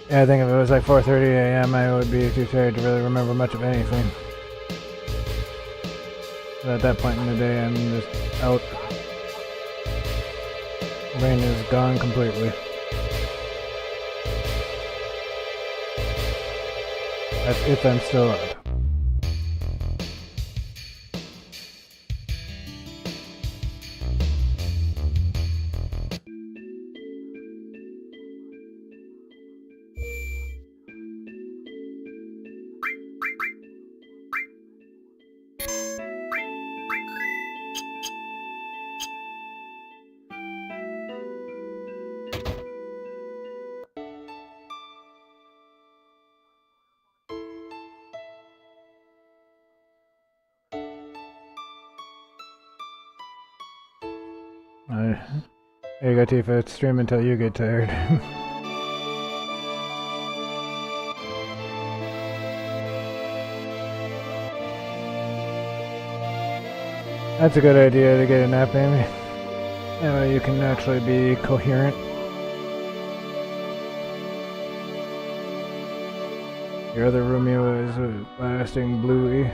Yeah, I think if it was like 4:30 a.m., I would be too tired to really remember much of anything. But at that point in the day, I'm just out. Brain is gone completely. That's if I'm still up. There you go, Tifa. Stream until you get tired. That's a good idea to get a nap, Amy. That way you can actually be coherent. Your other Romeo is a lasting bluey.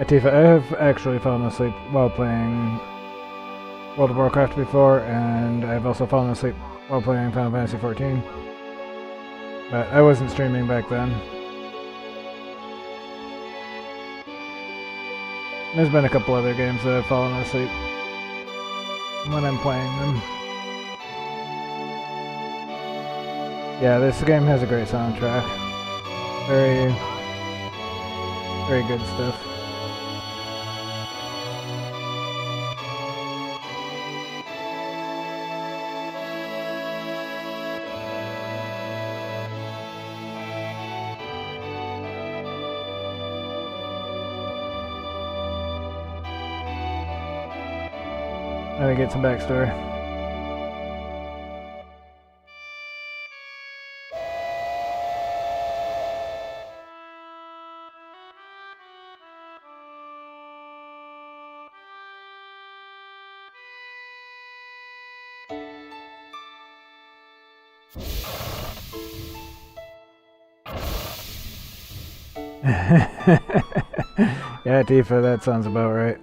Tifa, I have actually fallen asleep while playing World of Warcraft before, and I've also fallen asleep while playing Final Fantasy XIV. But I wasn't streaming back then. There's been a couple other games that I've fallen asleep when I'm playing them. Yeah, this game has a great soundtrack. Very, very good stuff. Let me get some backstory. Yeah, Tifa, that sounds about right.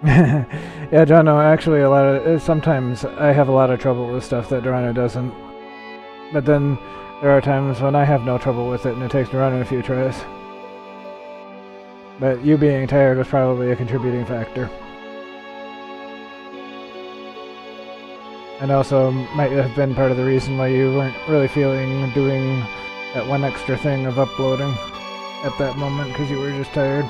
Yeah, Jono, actually sometimes I have a lot of trouble with stuff that Dorano doesn't. But then there are times when I have no trouble with it and it takes Dorano a few tries. But you being tired was probably a contributing factor. And also might have been part of the reason why you weren't really feeling doing that one extra thing of uploading at that moment, because you were just tired.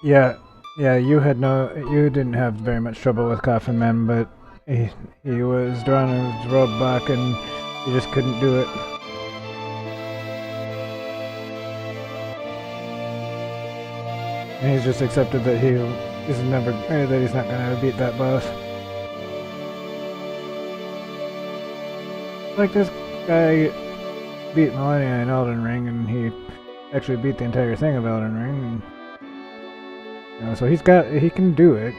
Yeah, you didn't have very much trouble with Coffin Man, but he was Dorano's roadblock and he just couldn't do it. And he's just accepted that he's not gonna beat that boss. Like this guy beat Millennia in Elden Ring, and he actually beat the entire thing of Elden Ring. And, so he can do it.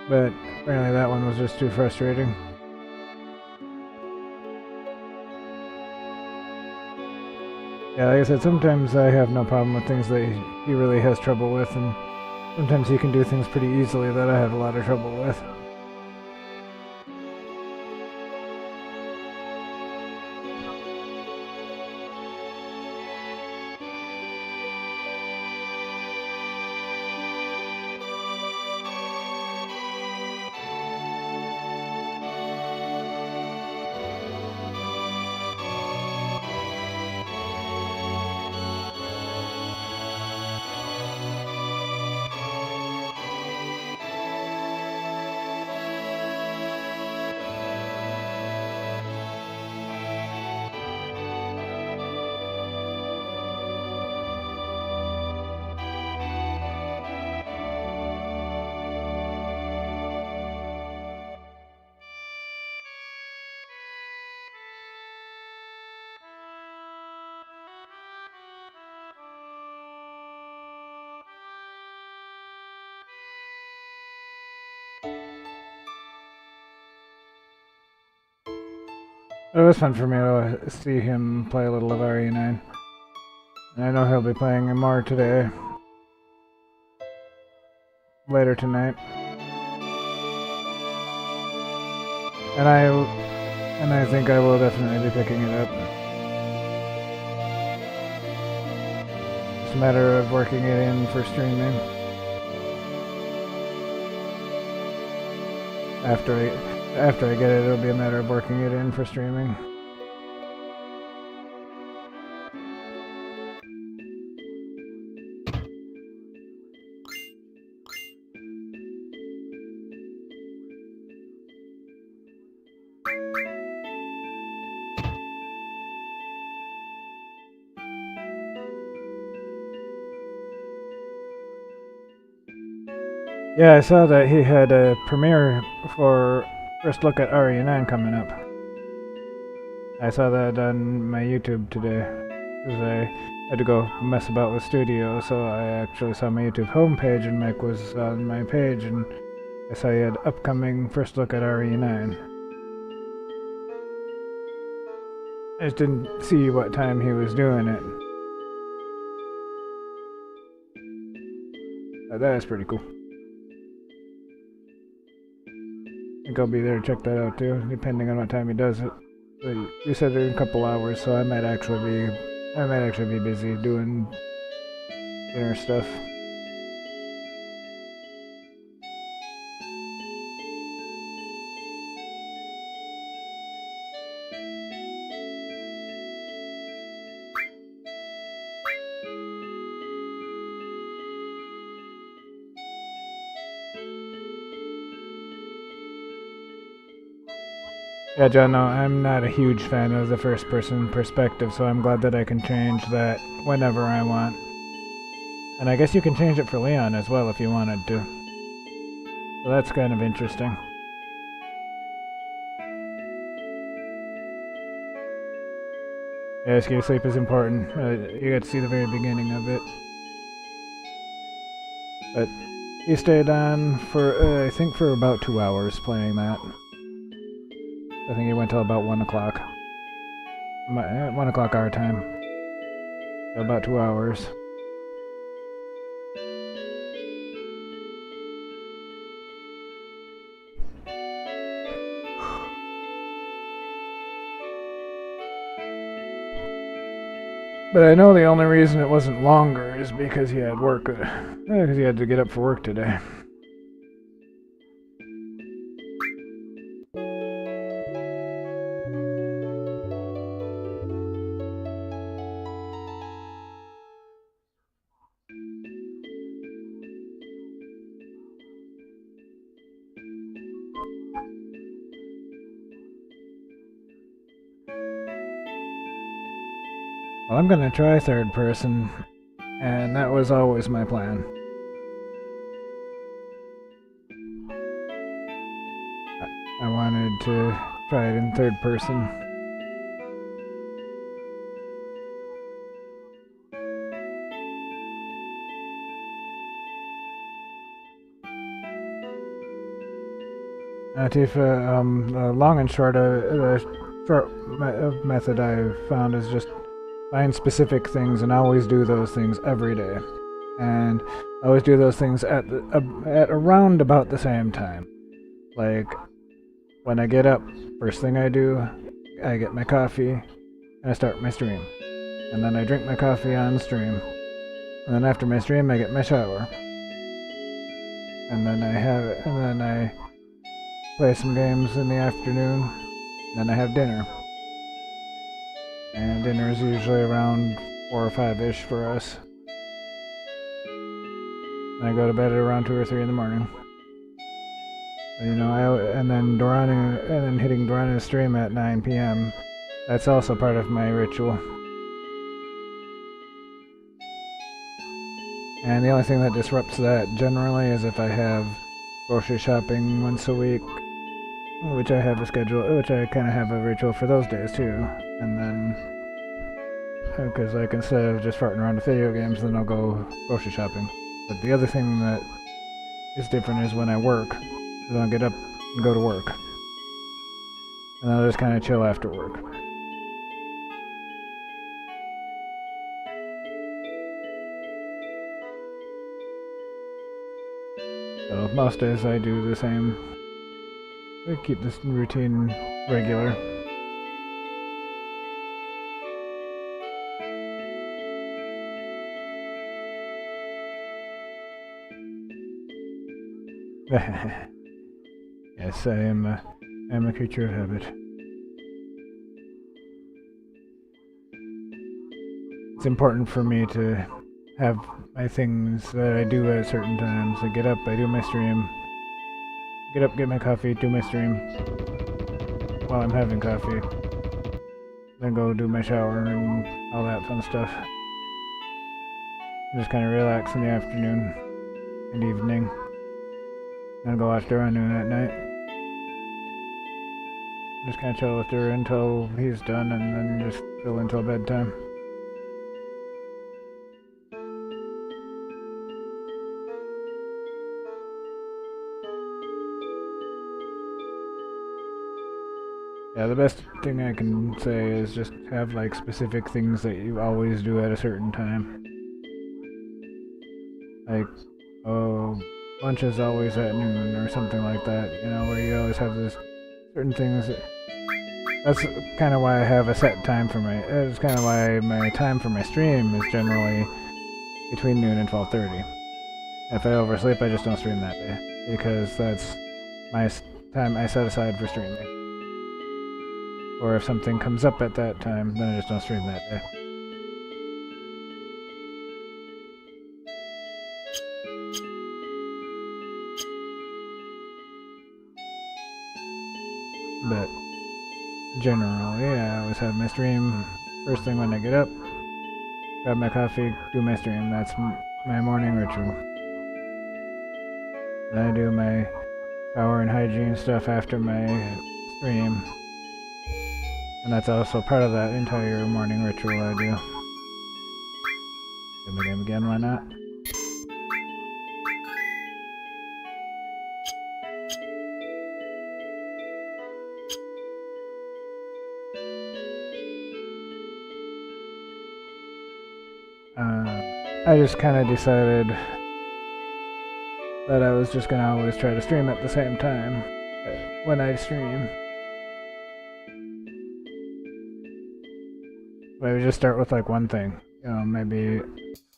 But apparently that one was just too frustrating. Yeah, like I said, sometimes I have no problem with things that he really has trouble with, and sometimes he can do things pretty easily that I have a lot of trouble with. It was fun for me to see him play a little of RE9. And I know he'll be playing more today. Later tonight. And I think I will definitely be picking it up. It's a matter of working it in for streaming. After I get it, it'll be a matter of working it in for streaming. Yeah, I saw that he had a premiere for First Look at RE9 coming up. I saw that on my YouTube today, because I had to go mess about with Studio, so I actually saw my YouTube homepage, and Mike was on my page, and I saw he had upcoming First Look at RE9. I just didn't see what time he was doing it. That is pretty cool. I think I'll be there to check that out too, depending on what time he does it. But you said in a couple hours, so I might actually be busy doing dinner stuff. Yeah, John, no, I'm not a huge fan of the first person perspective, so I'm glad that I can change that whenever I want. And I guess you can change it for Leon as well if you wanted to. So that's kind of interesting. Yeah, escape sleep is important. You get to see the very beginning of it. But he stayed on for, I think, for about 2 hours playing that. I think he went till about 1 o'clock. 1 o'clock our time. So about 2 hours. But I know the only reason it wasn't longer is because he had work. Because he had to get up for work today. Well, I'm gonna try third person, and that was always my plan. I wanted to try it in third person. Tifa, the long and short, method I've found is just find specific things and always do those things every day. And I always do those things at around about the same time. Like, when I get up, first thing I do, I get my coffee, and I start my stream. And then I drink my coffee on stream. And then after my stream, I get my shower. And then I play some games in the afternoon. Then I have dinner. And dinner is usually around 4 or 5-ish for us. And I go to bed at around 2 or 3 in the morning. You know, and then hitting Dorana's stream at 9 p.m. That's also part of my ritual. And the only thing that disrupts that generally is if I have grocery shopping once a week, which I have a schedule, which I kind of have a ritual for those days too. And then, because like instead of just farting around the video games, then I'll go grocery shopping. But the other thing that is different is when I work. Then I'll get up and go to work. And I'll just kind of chill after work. So most days I do the same. I keep this routine regular. Yes, I am a creature of habit. It's important for me to have my things that I do at certain times. I get up, I do my stream. Get up, get my coffee, do my stream while I'm having coffee. Then go do my shower and all that fun stuff. Just kind of relax in the afternoon and evening. Then go watch Doranu at night. Just kind of chill with her until he's done, and then just chill until bedtime. Yeah, the best thing I can say is just have like specific things that you always do at a certain time. Like, lunch is always at noon or something like that, you know, where you always have this certain things. That's kind of why I have a set time for that's kind of why my time for my stream is generally between noon and 12:30. If I oversleep, I just don't stream that day, because that's my time I set aside for streaming. Or if something comes up at that time, then I just don't stream that day. But generally, I always have my stream first thing when I get up. Grab my coffee, do my stream. That's my morning ritual. And I do my shower and hygiene stuff after my stream. And that's also part of that entire morning ritual I do. Game the game again, why not? I just kind of decided that I was just gonna always try to stream at the same time when I stream. Maybe just start with like one thing. You know, maybe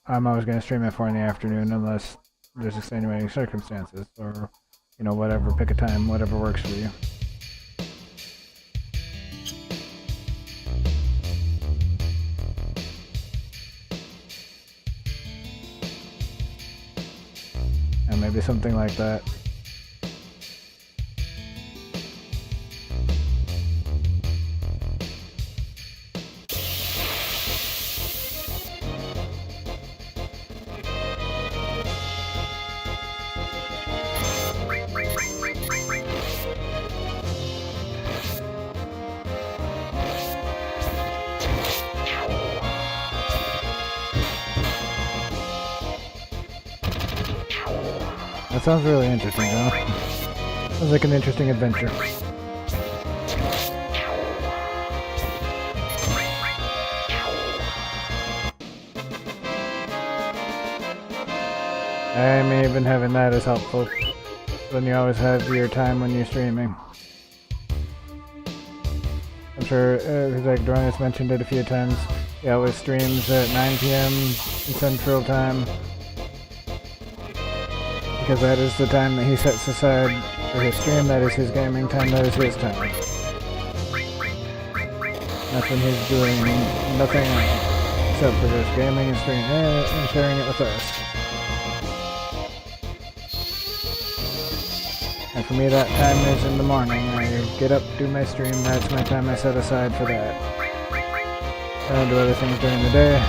I'm always gonna stream at 4 in the afternoon unless there's extenuating circumstances, or you know, whatever. Pick a time, whatever works for you. And maybe something like that. That sounds really interesting, John. Sounds like an interesting adventure. I mean, even having that is helpful. Then you always have your time when you're streaming. I'm sure, like Dornis mentioned it a few times, he always streams at 9 p.m. Central Time. Because that is the time that he sets aside for his stream, that is his gaming time, that is his time. That's when he's doing nothing except for just gaming and streaming and sharing it with us. And for me that time is in the morning. I get up, do my stream, that's my time I set aside for that. And I do other things during the day.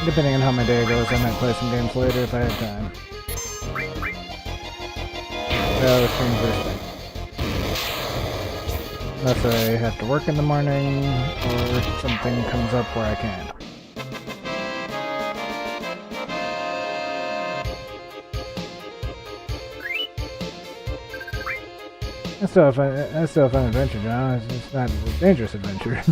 Depending on how my day goes, I might play some games later if I have time. I always stream first thing. Unless I have to work in the morning, or something comes up where I can't. That's still a fun adventure, John. It's just not a dangerous adventure.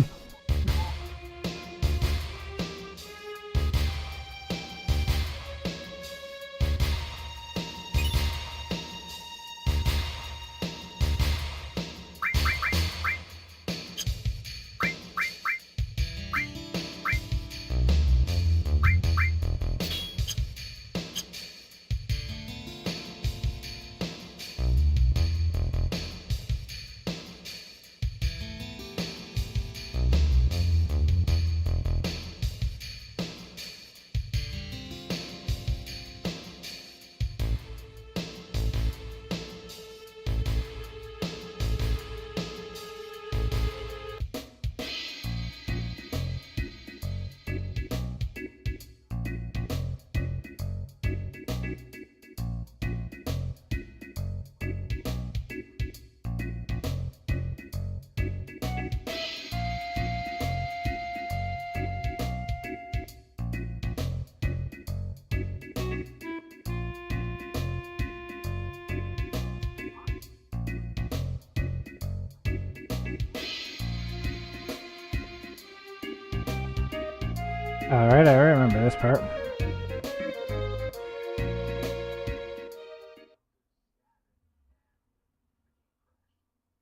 Alright, I remember this part.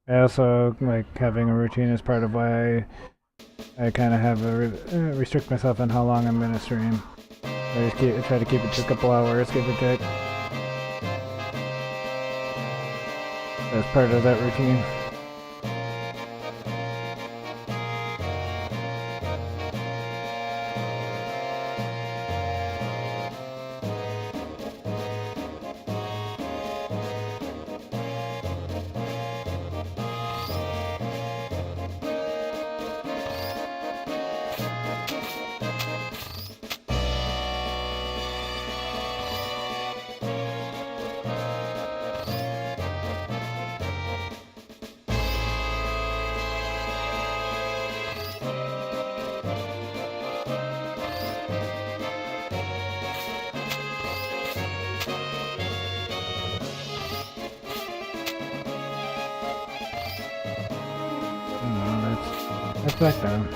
I also like having a routine as part of why I kind of have a restrict myself on how long I'm going to stream. I just try to keep it to a couple hours, give or take. As part of that routine. It's back down.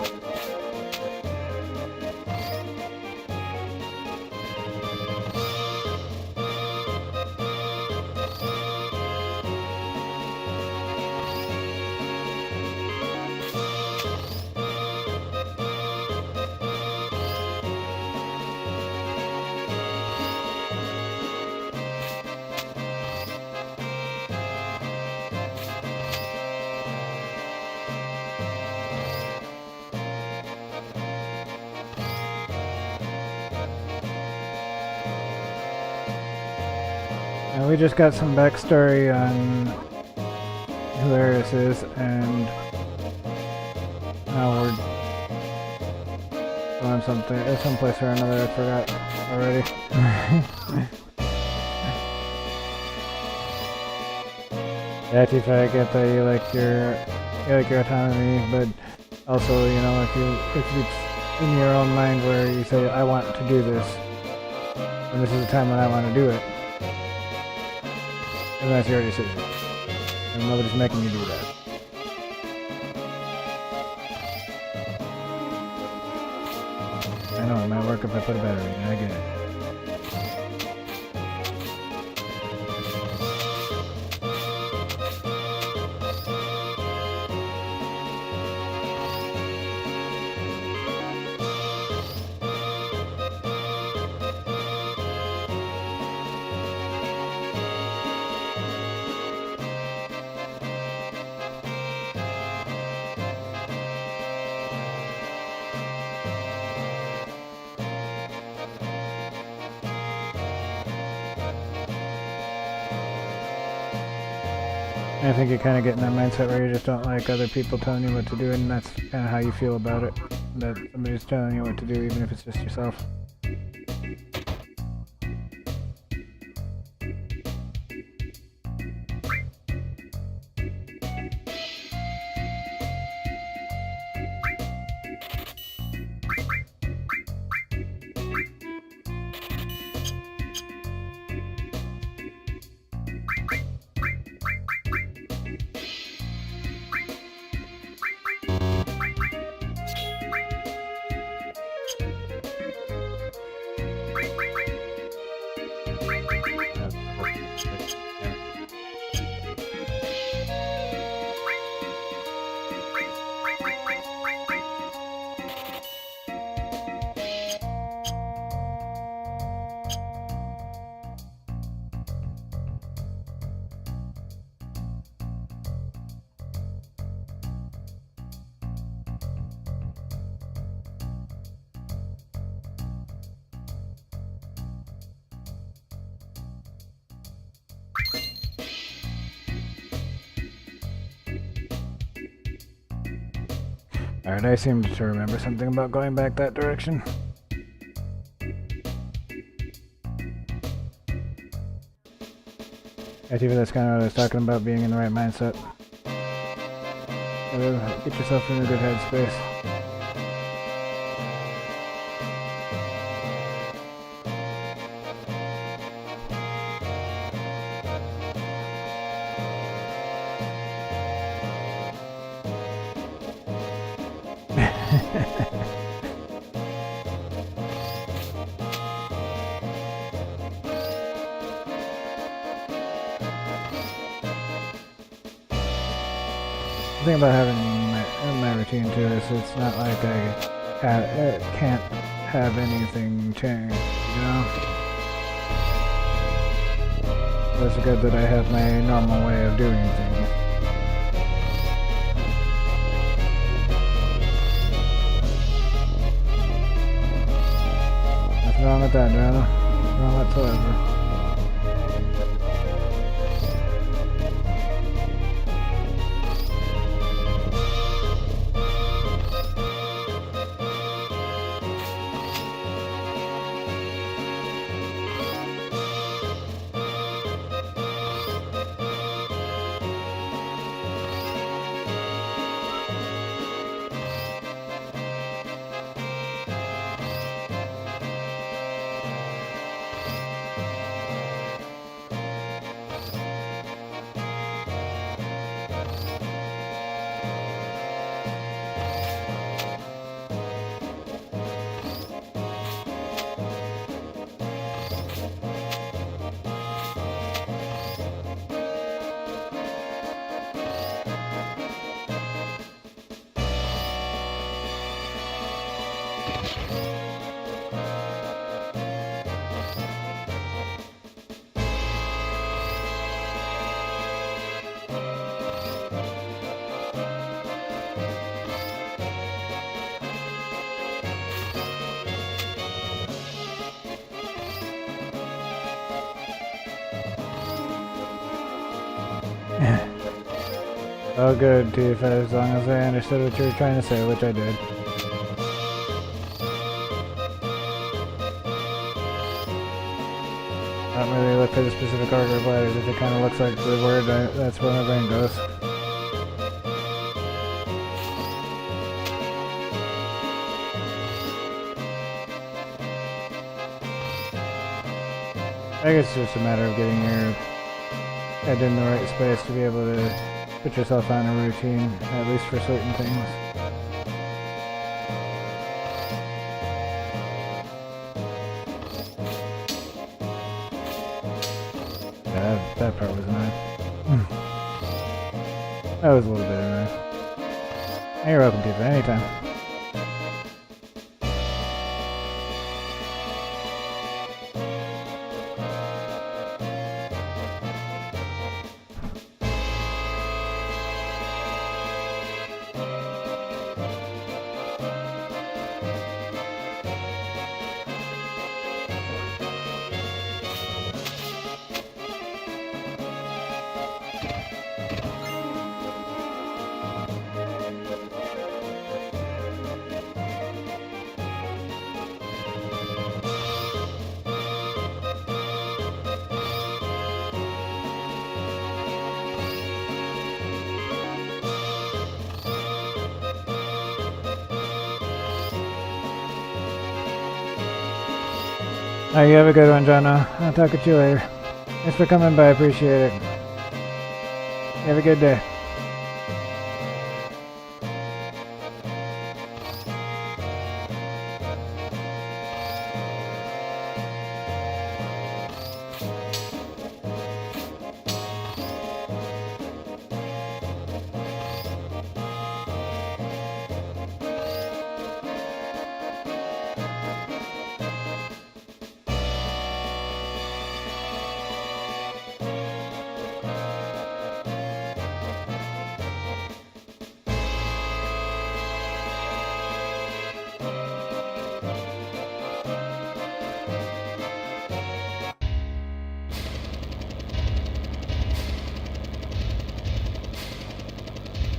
And we just got some backstory on who Eris is, and now we're going someplace or another. I forgot already. Yeah, Tifa, I get that you like your autonomy, but also, you know, if it's in your own mind where you say, I want to do this, and this is the time when I want to do it, and that's your decision. And nobody's making you do that. I know, it might work if I put a battery in, I get it. I think you kind of get in that mindset where you just don't like other people telling you what to do, and that's kind of how you feel about it. That somebody's telling you what to do, even if it's just yourself. Alright, I seem to remember something about going back that direction. Yeah, Tifa, that's kind of what I was talking about, being in the right mindset. Get yourself in a good headspace. The thing about having my routine too is it's not like I can't have anything change, you know? It's good that I have my normal way of doing things. Nothing wrong with that, Joanna. Nothing wrong whatsoever. Oh good, Tifa, as long as I understood what you were trying to say, which I did. I don't really look for the specific order of letters. If it kind of looks like the word, that's where my brain goes. I guess it's just a matter of getting your head in the right space to be able to put yourself on a routine, at least for certain things. Yeah, that part was annoying. That was a little bit annoying. You're welcome, Tifa, anytime. Alright, you have a good one, Jono. I'll talk to you later. Thanks for coming by, I appreciate it. You have a good day.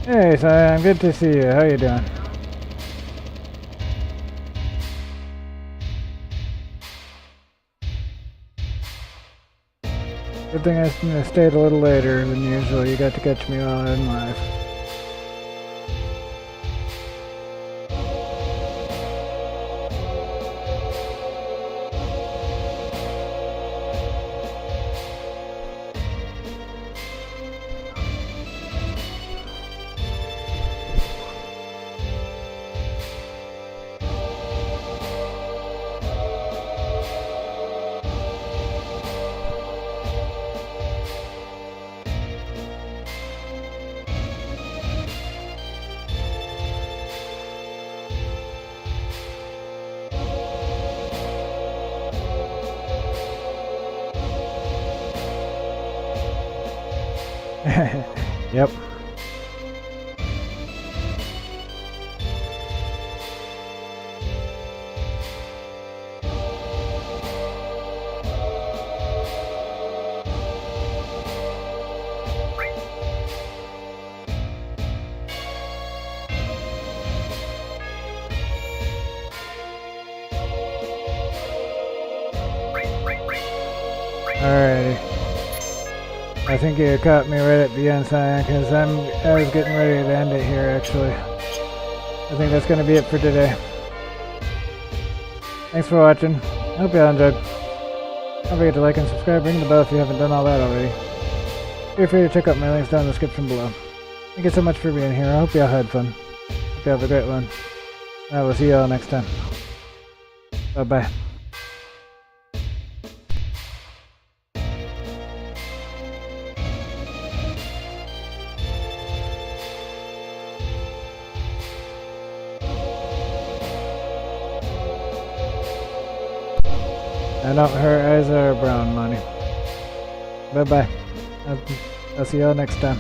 Hey, Cyan, good to see you. How you doing? Good thing I stayed a little later than usual. You got to catch me while I'm live. Yep. Alrighty. I think you caught me right at the end, Cyan, because I was getting ready to end it here, actually. I think that's going to be it for today. Thanks for watching. I hope you all enjoyed. Don't forget to like and subscribe, ring the bell if you haven't done all that already. Feel free to check out my links down in the description below. Thank you so much for being here. I hope you all had fun. Hope you have a great one. I will see you all next time. Bye-bye. I know her eyes are brown, Monty. Bye bye. I'll see y'all next time.